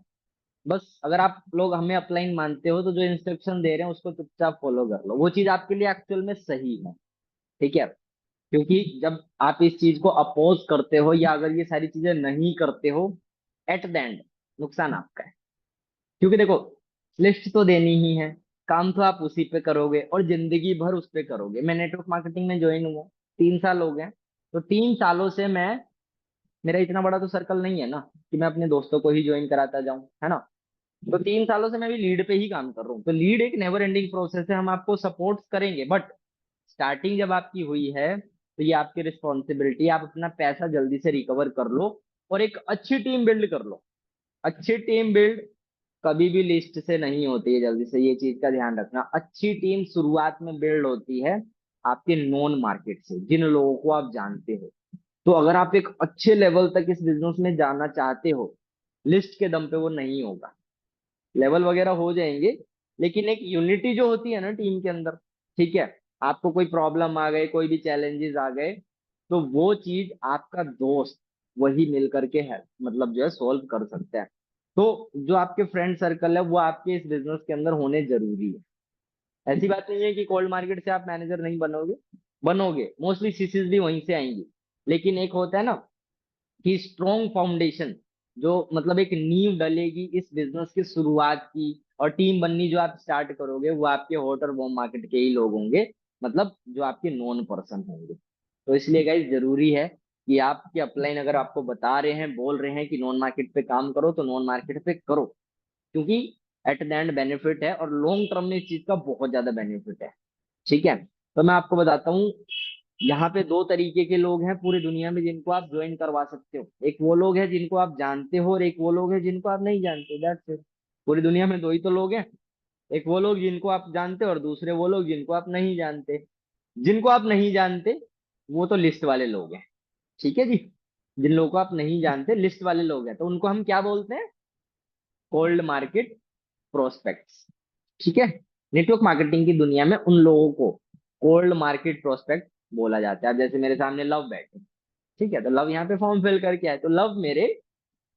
बस अगर आप लोग हमें अपलाइन मानते हो, तो जो इंस्ट्रक्शन दे रहे हैं उसको चुपचाप फॉलो कर लो, वो चीज आपके लिए एक्चुअल में सही है, ठीक है। क्योंकि जब आप इस चीज को अपोज करते हो, या अगर ये सारी चीजें नहीं करते हो, एट द एंड नुकसान आपका है। क्योंकि देखो, लिस्ट तो देनी ही है, काम तो आप उसी पे करोगे और जिंदगी भर उस पे करोगे। मैं नेटवर्क मार्केटिंग में ज्वाइन हुआ, 3 साल हो गए। तो 3 सालों से मैं, मेरा इतना बड़ा तो सर्कल नहीं है ना कि मैं अपने दोस्तों को ही ज्वाइन कराता जाऊं, है ना। तो 3 सालों से मैं भी लीड पे ही काम कर रहा हूँ। तो लीड एक नेवर एंडिंग प्रोसेस है, हम आपको सपोर्ट करेंगे, बट स्टार्टिंग जब आपकी हुई है, तो ये आपकी रिस्पॉन्सिबिलिटी, आप अपना पैसा जल्दी से रिकवर कर लो और एक अच्छी टीम बिल्ड कर लो। अच्छी टीम बिल्ड कभी भी लिस्ट से नहीं होती है जल्दी से, ये चीज का ध्यान रखना। अच्छी टीम शुरुआत में बिल्ड होती है आपके नॉन मार्केट से, जिन लोगों को आप जानते हो। तो अगर आप एक अच्छे लेवल तक इस बिजनेस में जाना चाहते हो, लिस्ट के दम पे वो नहीं होगा। लेवल वगैरह हो जाएंगे, लेकिन एक यूनिटी जो होती है ना टीम के अंदर, ठीक है। आपको कोई प्रॉब्लम आ गए, कोई भी चैलेंजेस आ गए, तो वो चीज आपका दोस्त वही मिल करके है, मतलब जो है सोल्व कर सकता है। तो जो आपके फ्रेंड सर्कल है वो आपके इस बिजनेस के अंदर होने जरूरी है। ऐसी बात नहीं है कि कोल्ड मार्केट से आप मैनेजर नहीं बनोगे, बनोगे। मोस्टली सीसीज भी वहीं से आएंगी। लेकिन एक होता है ना कि स्ट्रॉन्ग फाउंडेशन, जो मतलब एक नींव डलेगी इस बिजनेस की शुरुआत की, और टीम बननी जो आप स्टार्ट करोगे, वो आपके हॉट और वार्म मार्केट के ही लोग होंगे, मतलब जो आपके नॉन पर्सन होंगे। तो इसलिए गाइस, जरूरी है कि आपके अपलाइन अगर आपको बता रहे हैं, बोल रहे हैं कि नॉन मार्केट पे काम करो, तो नॉन मार्केट पे करो। क्योंकि एट द एंड बेनिफिट है, और लॉन्ग टर्म में इस चीज का बहुत ज्यादा बेनिफिट है, ठीक है। तो मैं आपको बताता हूँ, यहाँ पे दो तरीके के लोग हैं पूरी दुनिया में जिनको आप ज्वाइन करवा सकते हो। एक वो लोग हैं जिनको आप जानते हो, और एक वो लोग हैं जिनको आप नहीं जानते, दैट्स इट। पूरी दुनिया में दो ही तो लोग हैं। एक वो लोग जिनको आप जानते हो, और दूसरे वो लोग जिनको आप नहीं जानते। जिनको आप नहीं जानते, वो तो लिस्ट वाले लोग हैं, ठीक है जी। जिन लोगों को आप नहीं जानते, लिस्ट वाले लोग हैं, तो उनको हम क्या बोलते हैं? कोल्ड मार्केट प्रोस्पेक्ट्स, ठीक है। नेटवर्क मार्केटिंग की दुनिया में उन लोगों को कोल्ड मार्केट प्रोस्पेक्ट बोला जाता है। अब जैसे मेरे सामने लव बैठे, ठीक है, तो लव यहाँ पे फॉर्म फिल करके आए, तो लव मेरे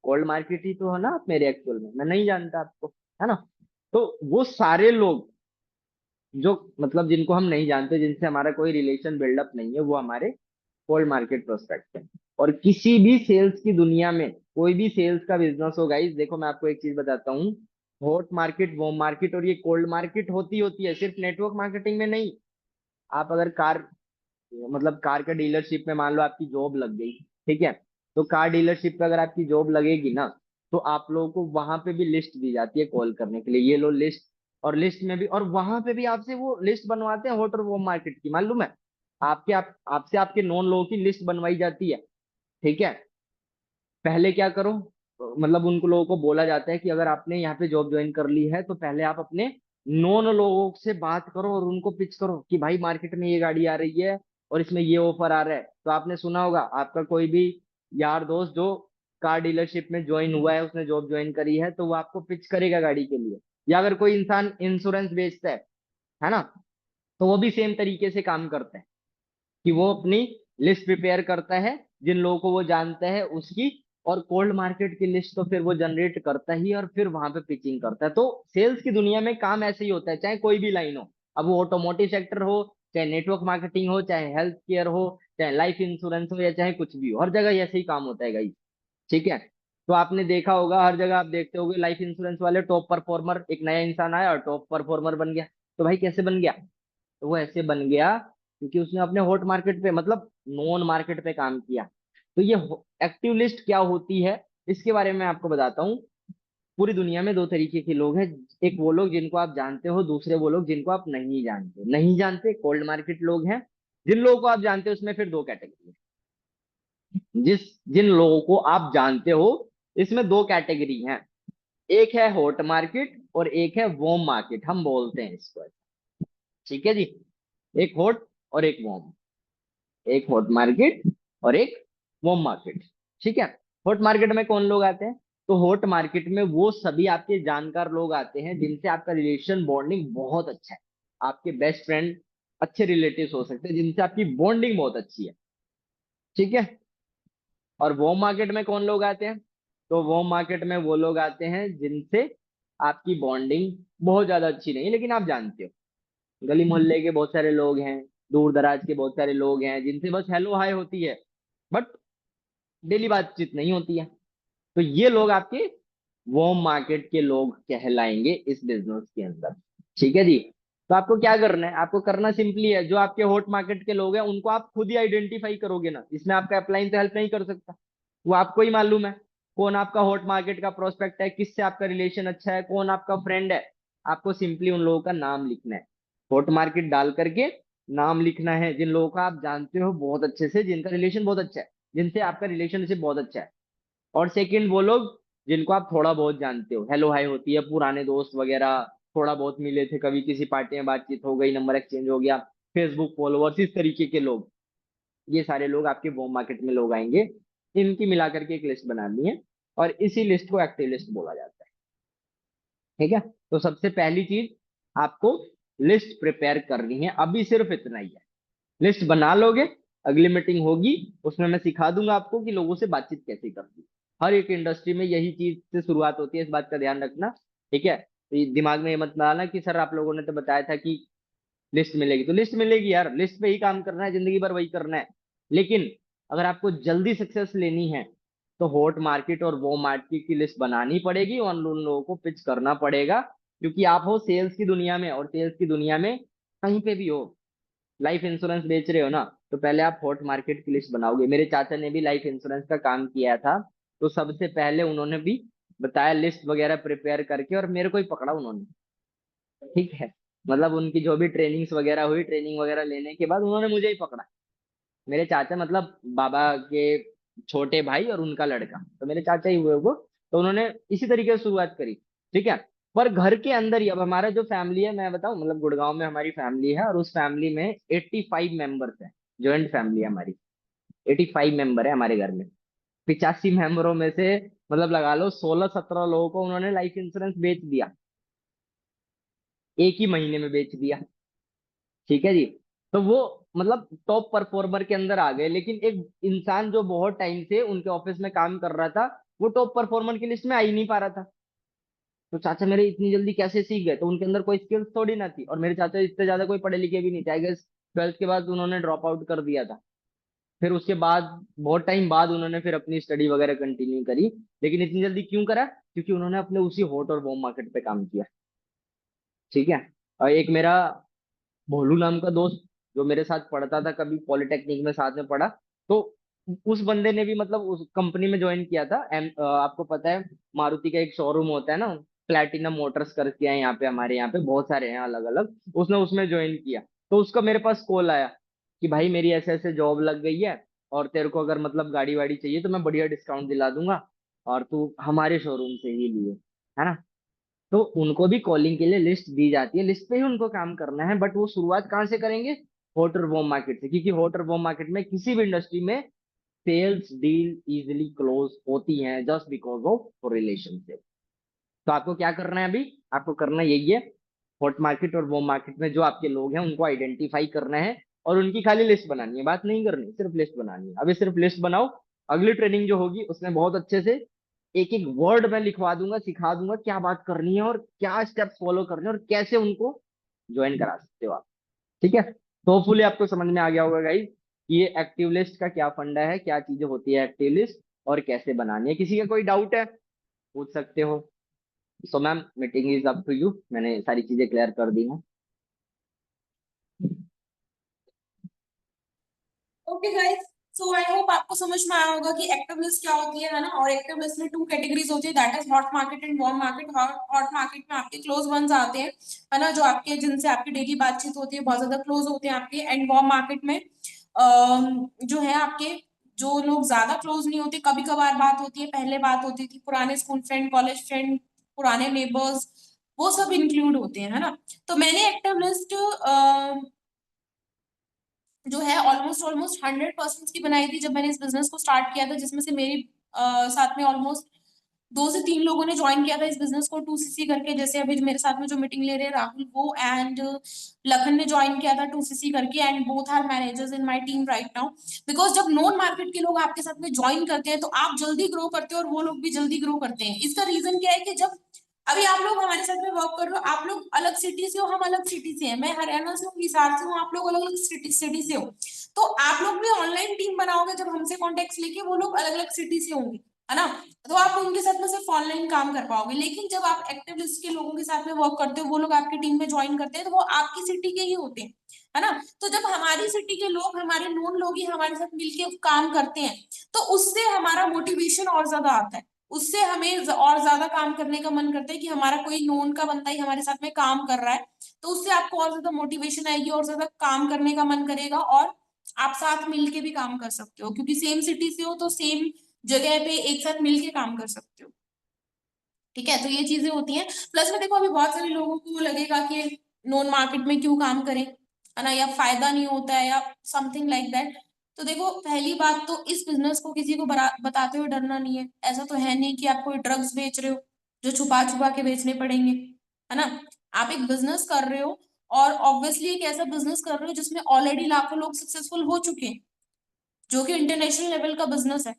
कोल्ड मार्केट ही तो है ना, आप मेरे एक्चुअल में, मैं नहीं जानता आपको, है ना। तो वो सारे लोग जो, मतलब जिनको हम नहीं जानते, जिनसे हमारा कोई रिलेशन बिल्डअप नहीं है, वो हमारे कोल्ड मार्केट प्रोस्पेक्ट है। और किसी भी सेल्स की दुनिया में, कोई भी सेल्स का बिजनेस हो गाइस, देखो मैं आपको एक चीज बताता हूँ। हॉट मार्केट, वॉम मार्केट और ये कोल्ड मार्केट होती होती है, सिर्फ नेटवर्क मार्केटिंग में नहीं। आप अगर कार, मतलब कार के डीलरशिप में मान लो आपकी जॉब लग गई, ठीक है। तो कार डीलरशिप पे अगर आपकी जॉब लगेगी ना, तो आप लोगों को वहां पे भी लिस्ट दी जाती है कॉल करने के लिए, ये लो लिस्ट। और लिस्ट में भी, और वहां पे भी आपसे वो लिस्ट बनवाते हैं होटल वो मार्केट की, मालूम है। आपसे आपके नॉन लोगों की लिस्ट बनवाई जाती है, ठीक है। पहले क्या करो, मतलब उनको लोगों को बोला जाता है कि अगर आपने यहाँ पे जॉब ज्वाइन कर ली है, तो पहले आप अपने नॉन लोगों से बात करो और उनको पिच करो कि भाई मार्केट में ये गाड़ी आ रही है और इसमें ये ऑफर आ रहा है। तो आपने सुना होगा, आपका कोई भी यार दोस्त जो कार डीलरशिप में ज्वाइन हुआ है, उसने जॉब ज्वाइन करी है, तो वो आपको पिच करेगा गाड़ी के लिए। या अगर कोई इंसान इंश्योरेंस बेचता है ना, तो वो भी सेम तरीके से काम करता है कि वो अपनी लिस्ट प्रिपेयर करता है, जिन लोगों को वो जानता है उसकी। और कोल्ड मार्केट की लिस्ट तो फिर वो जनरेट करता ही, और फिर वहां पे पिचिंग करता है। तो सेल्स की दुनिया में काम ऐसे ही होता है, चाहे कोई भी लाइन हो। अब वो ऑटोमोटिव सेक्टर हो, चाहे नेटवर्क मार्केटिंग हो, चाहे हेल्थ केयर हो, चाहे लाइफ इंश्योरेंस हो, या चाहे कुछ भी हो, हर जगह ऐसे ही काम होता है गाइस, ठीक है। तो आपने देखा होगा, हर जगह आप देखते होगे लाइफ इंश्योरेंस वाले टॉप परफॉर्मर, एक नया इंसान आया और टॉप परफॉर्मर बन गया। तो भाई कैसे बन गया? तो वो ऐसे बन गया क्योंकि उसने अपने हॉट मार्केट पे, मतलब नॉन मार्केट पे काम किया। तो ये एक्टिव लिस्ट क्या होती है, इसके बारे में आपको बताता हूँ। पूरी दुनिया में दो तरीके के लोग हैं। एक वो लोग जिनको आप जानते हो, दूसरे वो लोग जिनको आप नहीं जानते। नहीं जानते कोल्ड मार्केट लोग हैं। जिन लोगों को आप जानते हो उसमें फिर दो कैटेगरी है। जिन लोगों को आप जानते हो, इसमें दो कैटेगरी हैं, एक है हॉट मार्केट और एक है वॉर्म मार्केट, हम बोलते हैं इसको। ठीक है जी, एक हॉट और एक वॉर्म, एक हॉट मार्केट और एक वॉर्म मार्केट। ठीक है। हॉट मार्केट में कौन लोग आते हैं? तो हॉट मार्केट में वो सभी आपके जानकार लोग आते हैं जिनसे आपका रिलेशन बॉन्डिंग बहुत अच्छा है, आपके बेस्ट फ्रेंड, अच्छे रिलेटिव्स हो सकते हैं जिनसे आपकी बॉन्डिंग बहुत अच्छी है। ठीक है। और वॉर्म मार्केट में कौन लोग आते हैं? तो वॉर्म मार्केट में वो लोग आते हैं जिनसे आपकी बॉन्डिंग बहुत ज्यादा अच्छी नहीं है, लेकिन आप जानते हो गली मोहल्ले के बहुत सारे लोग हैं, दूर दराज के बहुत सारे लोग हैं जिनसे बस हेलो हाय होती है, बट डेली बातचीत नहीं होती है। तो ये लोग आपके वार्म मार्केट के लोग कहलाएंगे इस बिजनेस के अंदर। ठीक है जी। तो आपको क्या करना है? आपको करना सिंपली है, जो आपके हॉट मार्केट के लोग हैं उनको आप खुद ही आइडेंटिफाई करोगे ना, इसमें आपका अपलाइन तो हेल्प नहीं कर सकता, वो आपको ही मालूम है कौन आपका हॉट मार्केट का प्रोस्पेक्ट है, किससे आपका रिलेशन अच्छा है, कौन आपका फ्रेंड है। आपको सिंपली उन लोगों का नाम लिखना है, हॉट मार्केट डाल करके नाम लिखना है जिन लोगों का आप जानते हो बहुत अच्छे से, जिनका रिलेशन बहुत अच्छा है, जिनसे आपका रिलेशनशिप बहुत अच्छा है। और सेकंड वो लोग जिनको आप थोड़ा बहुत जानते हो, हेलो हाय होती है, पुराने दोस्त वगैरह, थोड़ा बहुत मिले थे कभी किसी पार्टी में, बातचीत हो गई, नंबर एक्सचेंज हो गया, फेसबुक फॉलोअर्स, इस तरीके के लोग, ये सारे लोग आपके वो मार्केट में लोग आएंगे। इनकी मिलाकर के एक लिस्ट बनानी है और इसी लिस्ट को एक्टिव लिस्ट बोला जाता है। ठीक है। तो सबसे पहली चीज आपको लिस्ट प्रिपेयर करनी है, अभी सिर्फ इतना ही है। लिस्ट बना लोगे, अगली मीटिंग होगी उसमें मैं सिखा दूंगा आपको कि लोगों से बातचीत कैसे करनी है। हर एक इंडस्ट्री में यही चीज से शुरुआत होती है, इस बात का ध्यान रखना। ठीक है। तो ये दिमाग में ये मत डालना कि सर आप लोगों ने तो बताया था कि लिस्ट मिलेगी, तो लिस्ट मिलेगी यार, लिस्ट पे ही काम करना है, जिंदगी भर वही करना है। लेकिन अगर आपको जल्दी सक्सेस लेनी है तो हॉट मार्केट और वो मार्केट की लिस्ट बनानी पड़ेगी और उन लोगों को पिच करना पड़ेगा, क्योंकि आप हो सेल्स की दुनिया में, और सेल्स की दुनिया में कहीं पे भी हो, लाइफ इंश्योरेंस बेच रहे हो ना, तो पहले आप हॉट मार्केट की लिस्ट बनाओगे। मेरे चाचा ने भी लाइफ इंश्योरेंस का काम किया था, तो सबसे पहले उन्होंने भी बताया लिस्ट वगैरह प्रिपेयर करके, और मेरे को ही पकड़ा उन्होंने। ठीक है। मतलब उनकी जो भी ट्रेनिंग्स वगैरह हुई, ट्रेनिंग वगैरह लेने के बाद उन्होंने मुझे ही पकड़ा। मेरे चाचा मतलब बाबा के छोटे भाई और उनका लड़का, तो मेरे चाचा ही हुए वो। तो उन्होंने इसी तरीके से शुरुआत करी। ठीक है। पर घर के अंदर ही, अब हमारा जो फैमिली है मैं बताऊं, मतलब गुड़गांव में हमारी फैमिली है और उस फैमिली में 85 मेंबर्स हैं, ज्वाइंट फैमिली है हमारी। 85 मेंबर है हमारे घर में। 85 मेंबरों में से मतलब लगा लो 16-17 लोगों को उन्होंने लाइफ इंश्योरेंस बेच दिया, एक ही महीने में बेच दिया। ठीक है जी। तो वो मतलब टॉप परफॉर्मर के अंदर आ गए, लेकिन एक इंसान जो बहुत टाइम से उनके ऑफिस में काम कर रहा था, वो टॉप परफॉर्मर की लिस्ट में आ ही नहीं पा रहा था। तो चाचा मेरे इतनी जल्दी कैसे सीख गए? तो उनके अंदर कोई स्किल्स थोड़ी ना थी, और मेरे चाचा इतने ज्यादा कोई पढ़े लिखे भी नहीं थे, आई गेस 12th के बाद उन्होंने ड्रॉप आउट कर दिया था। फिर उसके बाद बहुत टाइम बाद उन्होंने फिर अपनी स्टडी वगैरह कंटिन्यू करी। लेकिन इतनी जल्दी क्यों करा? क्योंकि उन्होंने अपने उसी हॉट और बॉम मार्केट पे काम किया। ठीक है। और एक मेरा भोलू नाम का दोस्त जो मेरे साथ पढ़ता था, कभी पॉलिटेक्निक में साथ में पढ़ा, तो उस बंदे ने भी मतलब उस कंपनी में ज्वाइन किया था। आपको पता है मारुति का एक शोरूम होता है ना, प्लैटिनम मोटर्स करके है यहाँ पे, हमारे यहाँ पे बहुत सारे हैं अलग अलग, उसने उसमें ज्वाइन किया। तो उसका मेरे पास कॉल आया कि भाई मेरी ऐसे ऐसे जॉब लग गई है, और तेरे को अगर मतलब गाड़ी वाड़ी चाहिए तो मैं बढ़िया डिस्काउंट दिला दूंगा, और तू हमारे शोरूम से ही लिए, है ना। तो उनको भी कॉलिंग के लिए लिस्ट दी जाती है, लिस्ट पे ही उनको काम करना है, बट वो शुरुआत कहाँ से करेंगे? हॉट और वॉर्म मार्केट से, क्योंकि हॉट और वॉर्म मार्केट में किसी भी इंडस्ट्री में सेल्स डील इजिली क्लोज होती हैं जस्ट बिकॉज ऑफ रिलेशनशिप। तो आपको क्या करना है अभी? आपको करना यही है, हॉट मार्केट और वॉर्म मार्केट में जो आपके लोग हैं उनको आइडेंटिफाई करना है और उनकी खाली लिस्ट बनानी है, बात नहीं करनी, सिर्फ लिस्ट बनानी है। अभी सिर्फ लिस्ट बनाओ, अगली ट्रेनिंग जो होगी उसमें बहुत अच्छे से एक एक वर्ड मैं लिखवा दूंगा, सिखा दूंगा क्या बात करनी है और क्या स्टेप्स फॉलो करने हैं और कैसे उनको ज्वाइन करा सकते हो आप। ठीक है। तो होपफुली आपको समझ में आ गया होगा गाइस कि ये एक्टिव लिस्ट का क्या फंडा है, क्या चीजें होती है एक्टिव लिस्ट, और कैसे बनानी है। किसी का कोई डाउट है पूछ सकते हो। So ma'am meeting is up to you, मैंने सारी चीजें क्लियर कर दी हैं। Okay guys, so I hope आपको समझ में आया होगा कि एक्टिव लिस्ट क्या होती है ना। और एक्टिव लिस्ट में टू कैटेगरीज होती है, that is hot market and warm market. Hot market में आपके क्लोज वंस आते हैं, है ना, जो आपके जिनसे आपकी डेली बातचीत होती है, बहुत ज्यादा क्लोज होते हैं आपके। एंड वार्म मार्केट में जो है आपके जो लोग ज्यादा क्लोज नहीं होते, कभी कभार बात होती है, पहले बात होती थी, पुराने स्कूल फ्रेंड, कॉलेज फ्रेंड, पुराने नेबर्स, वो सब इंक्लूड होते हैं, है ना। तो मैंने एक्टिव लिस्ट जो है ऑलमोस्ट ऑलमोस्ट 100% की बनाई थी जब मैंने इस बिजनेस को स्टार्ट किया था, जिसमें से मेरी साथ में ऑलमोस्ट 2 से 3 लोगों ने ज्वाइन किया था इस बिजनेस को, 2cc करके, जैसे अभी मेरे साथ में जो मीटिंग ले रहे हैं राहुल वो, एंड लखन ने ज्वाइन किया था 2cc करके, and both are managers in my team right now. Because जब नॉन मार्केट के लोग आपके साथ में ज्वाइन करते हैं तो आप जल्दी ग्रो करते हो और वो लोग भी जल्दी ग्रो करते हैं। इसका रीजन क्या है कि जब अभी आप लोग हमारे साथ में वर्क कर रहे हो, आप लोग अलग सिटी से हो, हम अलग सिटी से हैं, मैं हरियाणा से हूँ, हिसार से हूँ, आप लोग अलग अलग सिटी से हो। तो आप लोग भी ऑनलाइन टीम बनाओगे जब हमसे कॉन्टेक्ट लेके, वो लोग अलग अलग सिटी से होंगे, है ना। तो आप उनके साथ में सिर्फ ऑनलाइन काम कर पाओगे। लेकिन जब आप एक्टिव लिस्ट के लोगों के साथ में वर्क करते हो, वो लोग आपकी टीम में ज्वाइन करते हैं, तो वो आपकी सिटी के ही होते हैं, है ना। तो जब हमारी सिटी के लोग, हमारे नोन लोग ही हमारे साथ मिलके काम करते हैं, तो उससे हमारा मोटिवेशन और ज्यादा आता है, उससे हमें और ज्यादा काम करने का मन करता है कि हमारा कोई नोन का बंदा ही हमारे साथ में काम कर रहा है। तो उससे आपको और ज्यादा मोटिवेशन आएगी, और ज्यादा काम करने का मन करेगा, और आप साथ मिलके भी काम कर सकते हो, क्योंकि सेम सिटी से हो तो सेम जगह पे एक साथ मिलके काम कर सकते हो। ठीक है, तो ये चीजें होती हैं। प्लस में देखो, अभी बहुत सारे लोगों को लगेगा कि नॉन मार्केट में क्यों काम करें, है ना, या फायदा नहीं होता है, या समथिंग लाइक दैट। तो देखो, पहली बात तो इस बिजनेस को किसी को बताते हुए डरना नहीं है। ऐसा तो है नहीं कि आप कोई ड्रग्स बेच रहे हो जो छुपा छुपा के बेचने पड़ेंगे, है ना। आप एक बिजनेस कर रहे हो, और ऑब्वियसली एक ऐसा बिजनेस कर रहे हो जिसमें ऑलरेडी लाखों लोग सक्सेसफुल हो चुके हैं, जो कि इंटरनेशनल लेवल का बिजनेस है,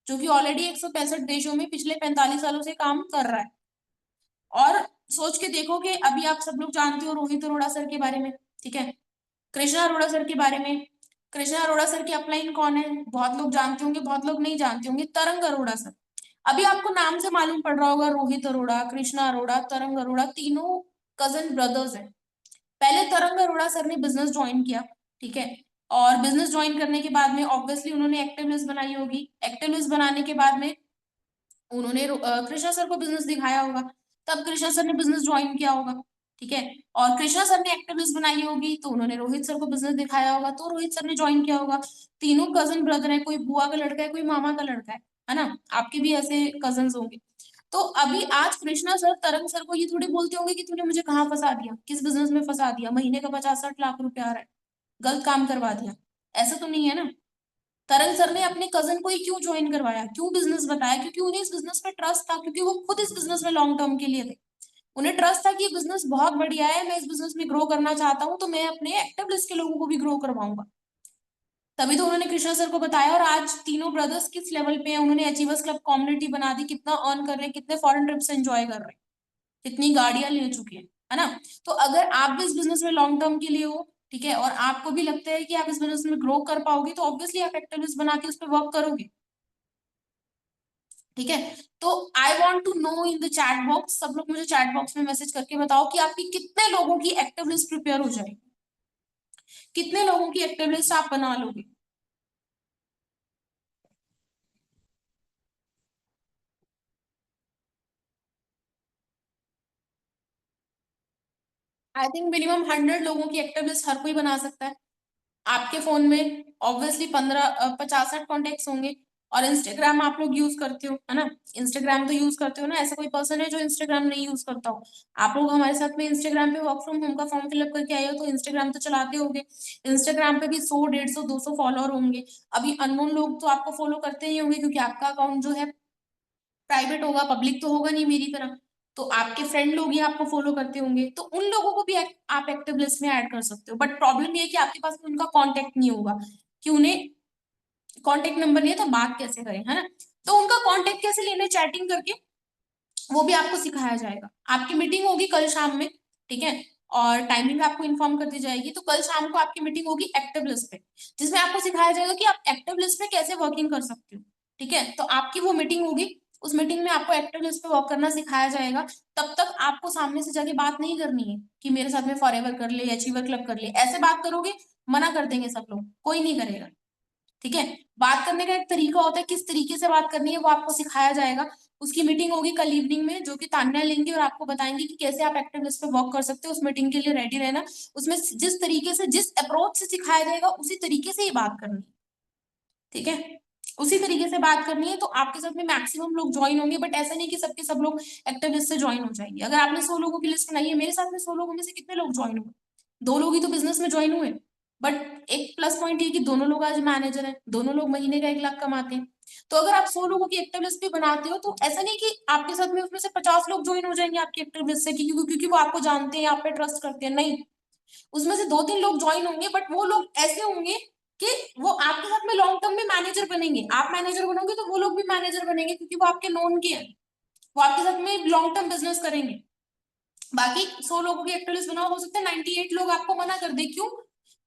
जो कि ऑलरेडी 165 देशों में पिछले 45 सालों से काम कर रहा है। और सोच के देखो कि अभी आप सब लोग जानते हो रोहित अरोड़ा सर के बारे में, ठीक है, कृष्णा अरोड़ा सर के बारे में। कृष्णा अरोड़ा सर की अपलाइन कौन है, बहुत लोग जानते होंगे, बहुत लोग नहीं जानते होंगे, तरंग अरोड़ा सर। अभी आपको नाम से मालूम पड़ रहा होगा, रोहित अरोड़ा, कृष्णा अरोड़ा, तरंग अरोड़ा, तीनों कजन ब्रदर्स हैं। पहले तरंग अरोड़ा सर ने बिजनेस ज्वाइन किया, ठीक है, और बिजनेस ज्वाइन करने के बाद में ऑब्वियसली उन्होंने एक्टिव लिस्ट बनाई होगी। एक्टिव लिस्ट बनाने के बाद में उन्होंने कृष्णा सर को बिजनेस दिखाया होगा, तब कृष्णा सर ने बिजनेस ज्वाइन किया होगा, ठीक है। और कृष्णा सर ने एक्टिव लिस्ट बनाई होगी तो उन्होंने रोहित सर को बिजनेस दिखाया होगा, तो रोहित सर ने ज्वाइन किया होगा। तीनों कजन ब्रदर है, कोई बुआ का लड़का है, कोई मामा का लड़का है ना। आपके भी ऐसे कजन होंगे। तो अभी आज कृष्णा सर तरंग सर को ये थोड़ी बोलते होंगे कि तूने मुझे कहाँ फंसा दिया, किस बिजनेस में फंसा दिया, महीने का 50-60 लाख रुपया आ रहा है, गलत काम करवा दिया। ऐसा तो नहीं है ना। तरंग सर ने अपने कजन को ही क्यों ज्वाइन करवाया, क्यों बिजनेस बताया, क्योंकि उन्हें इस बिजनेस पे ट्रस्ट था, क्योंकि वो खुद इस बिजनेस में लॉन्ग टर्म के लिए थे। उन्हें ट्रस्ट था कि ये बिजनेस बहुत बढ़िया है, मैं इस बिजनेस में ग्रो करना चाहता हूँ, तो मैं अपने एक्टिव लिस्ट के लोगों को भी ग्रो करवाऊंगा। तभी तो उन्होंने कृष्णा सर को बताया, और आज तीनों ब्रदर्स किस लेवल पे हैं, उन्होंने अचीवर्स क्लब कम्युनिटी बना दी, कितना अर्न कर रहे हैं, कितने फॉरेन ट्रिप्स एंजॉय कर रहे हैं, कितनी गाड़ियां ले चुके हैं, है ना। तो अगर आप भी इस बिजनेस में लॉन्ग टर्म के लिए हो, ठीक है, और आपको भी लगता है कि आप इस बिजनेस में ग्रो कर पाओगे, तो ऑब्वियसली आप एक्टिव लिस्ट बना के उस पर वर्क करोगे, ठीक है। तो I want to know in the chat box, सब लोग मुझे चैट बॉक्स में मैसेज करके बताओ कि आपकी कितने लोगों की एक्टिव लिस्ट प्रिपेयर हो जाएगी, कितने लोगों की एक्टिव लिस्ट आप बना लोगे। आई थिंक मिनिमम 100 लोगों की एक्टिव लिस्ट हर कोई बना सकता है। आपके फोन में ऑब्वियसली 50-60 कॉन्टेक्ट होंगे। और इंस्टाग्राम आप लोग यूज करते हो, है ना। इंस्टाग्राम तो यूज करते हो ना, ऐसा कोई पर्सन है जो इंस्टाग्राम नहीं यूज करता हो। आप लोग हमारे साथ में इंस्टाग्राम पे वर्क फ्रॉम होम का फॉर्म फिलअप करके आए हो, तो इंस्टाग्राम तो चलाते होगे। इंस्टाग्राम पे भी 100, 150, 200 फॉलोअर होंगे। अभी अननोन लोग तो आपको फॉलो करते ही होंगे, क्योंकि आपका अकाउंट जो है प्राइवेट होगा, पब्लिक तो होगा नहीं मेरी तरह। तो आपके फ्रेंड लोग ही आपको फॉलो करते होंगे, तो उन लोगों को भी आप एक्टिव लिस्ट में ऐड कर सकते हो। बट प्रॉब्लम ये है कि आपके पास में उनका कांटेक्ट नहीं होगा, कि उन्हें कांटेक्ट नंबर नहीं है, तो बात कैसे करें, है ना। तो उनका कांटेक्ट कैसे लेने, चैटिंग करके, वो भी आपको सिखाया जाएगा। आपकी मीटिंग होगी कल शाम में, ठीक है, और टाइमिंग आपको इन्फॉर्म कर दी जाएगी। तो कल शाम को आपकी मीटिंग होगी एक्टिव लिस्ट पे, जिसमें आपको सिखाया जाएगा कि आप एक्टिव लिस्ट पे कैसे वर्किंग कर सकते हो, ठीक है। तो आपकी वो मीटिंग होगी, उस मीटिंग में आपको एक्टिव लिस्ट पे वर्क करना सिखाया जाएगा। तब तक आपको सामने से जाके बात नहीं करनी है कि मेरे साथ में फॉरएवर कर ले, अचीवर क्लब कर ले, ऐसे बात करोगे मना कर देंगे सब लोग, कोई नहीं करेगा, ठीक है। बात करने का एक तरीका होता है, किस तरीके से बात करनी है वो आपको सिखाया जाएगा। उसकी मीटिंग होगी कल इवनिंग में, जो कि तान्या लेंगी और आपको बताएंगे कि कैसे आप एक्टिव लिस्ट पे वर्क कर सकते हो। उस मीटिंग के लिए रेडी रहना। उसमें जिस तरीके से, जिस अप्रोच से सिखाया जाएगा, उसी तरीके से ही बात करनी, ठीक है। उसी तरीके से बात करनी है। तो आपके साथ में मैक्सिमम लोग ज्वाइन होंगे, बट ऐसा नहीं कि सबके सब लोग एक्टिव लिस्ट से ज्वाइन हो जाएंगे। अगर आपने 100 लोगों की लिस्ट बनाई है, मेरे साथ में 100 लोगों में से कितने लोग ज्वाइन हुए? 2 लोग ही तो बिजनेस में ज्वाइन हुए। बट एक प्लस पॉइंट ये कि दोनों लोग आज मैनेजर हैं, दोनों लोग महीने का 1 लाख कमाते हैं। तो अगर आप 100 लोगों की एक्टिव लिस्ट भी बनाते हो, तो ऐसा नहीं कि आपके साथ में उसमें से 50 लोग ज्वाइन हो जाएंगे आपकी एक्टिव लिस्ट से, क्योंकि वो आपको जानते हैं, आप पे ट्रस्ट करते हैं। नहीं, उसमें से 2-3 लोग ज्वाइन होंगे, बट वो लोग ऐसे होंगे कि वो आपके साथ में लॉन्ग टर्म में मैनेजर बनेंगे। आप मैनेजर बनोगे तो वो लोग भी मैनेजर बनेंगे, क्योंकि वो आपके नोन के हैं, वो आपके साथ में लॉन्ग टर्म बिजनेस करेंगे। बाकी 100 लोगों की एक्टिव लिस्ट बनाओ, हो सकता है 98 लोग आपको मना कर दे। क्यों?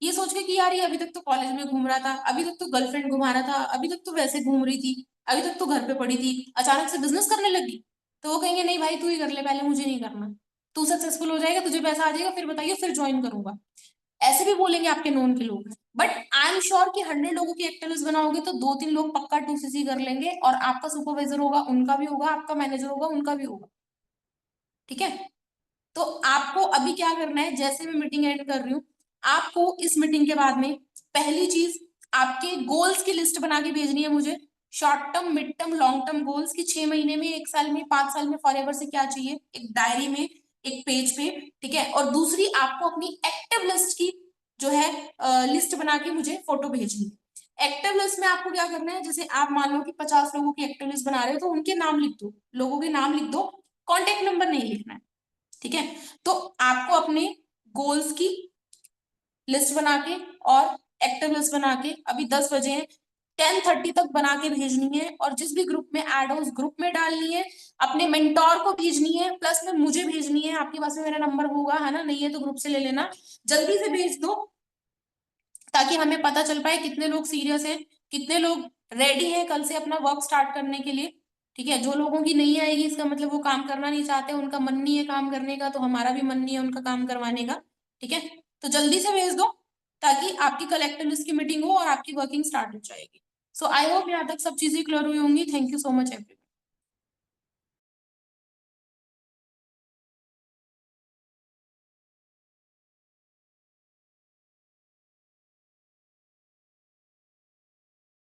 ये सोच के कि यार ये अभी तक तो कॉलेज में घूम रहा था, अभी तक तो गर्लफ्रेंड घुमा रहा था, अभी तक तो वैसे घूम रही थी, अभी तक तो घर पे पड़ी थी, अचानक से बिजनेस करने लगी। तो वो कहेंगे नहीं भाई तू ही कर ले, पहले मुझे नहीं करना। तू सक्सेसफुल हो जाएगा, तुझे पैसा आ जाएगा, फिर बताइए, फिर ज्वाइन करूंगा। ऐसे भी बोलेंगे आपके नोन के लोग। बट आई एम श्योर कि 100 लोगों की एक्टिव लिस्ट बनाओगे तो 2-3 लोग पक्का 2cc कर लेंगे, और आपका सुपरवाइजर होगा, उनका भी होगा, आपका मैनेजर होगा, उनका भी होगा। ठीक है? तो आपको अभी क्या करना है, जैसे मैं मीटिंग एंड कर रही हूँ, आपको इस मीटिंग के बाद में पहली चीज आपके गोल्स की लिस्ट बना के भेजनी है मुझे। Short term, mid term, long term goals की, 6 महीने में, 1 साल में, 5 साल में, फॉरएवर से क्या चाहिए, एक डायरी में, एक पेज पे। ठीक है? और दूसरी आपको अपनी एक्टिव लिस्ट की जो है लिस्ट बना के मुझे फोटो भेजनी है। एक्टिव लिस्ट में आपको क्या करना है, जैसे आप मान लो कि 50 लोगों की एक्टिव लिस्ट बना रहे हो, तो उनके नाम लिख दो, लोगों के नाम लिख दो, कॉन्टेक्ट नंबर नहीं लिखना है। ठीक है? तो आपको अपने गोल्स की लिस्ट बना के और एक्टिव लिस्ट बना के, अभी 10 बजे हैं, 10:30 तक बना के भेजनी है, और जिस भी ग्रुप में ऐड हो उस ग्रुप में डालनी है। अपने मेंटोर को भेजनी है, प्लस में मुझे भेजनी है। आपके पास में मेरा नंबर होगा, है ना? नहीं है तो ग्रुप से ले लेना। जल्दी से भेज दो, ताकि हमें पता चल पाए कितने लोग सीरियस हैं, कितने लोग रेडी हैं कल से अपना वर्क स्टार्ट करने के लिए। ठीक है? जो लोगों की नहीं आएगी, इसका मतलब वो काम करना नहीं चाहते, उनका मन नहीं है काम करने का, तो हमारा भी मन नहीं है उनका काम करवाने का। ठीक है? तो जल्दी से भेज दो, ताकि आपकी कलेक्टिव लिस्ट की मीटिंग हो और आपकी वर्किंग स्टार्ट हो जाएगी। सो आई होप यहाँ तक सब चीजें क्लियर हुई होंगी। Thank you so much everyone.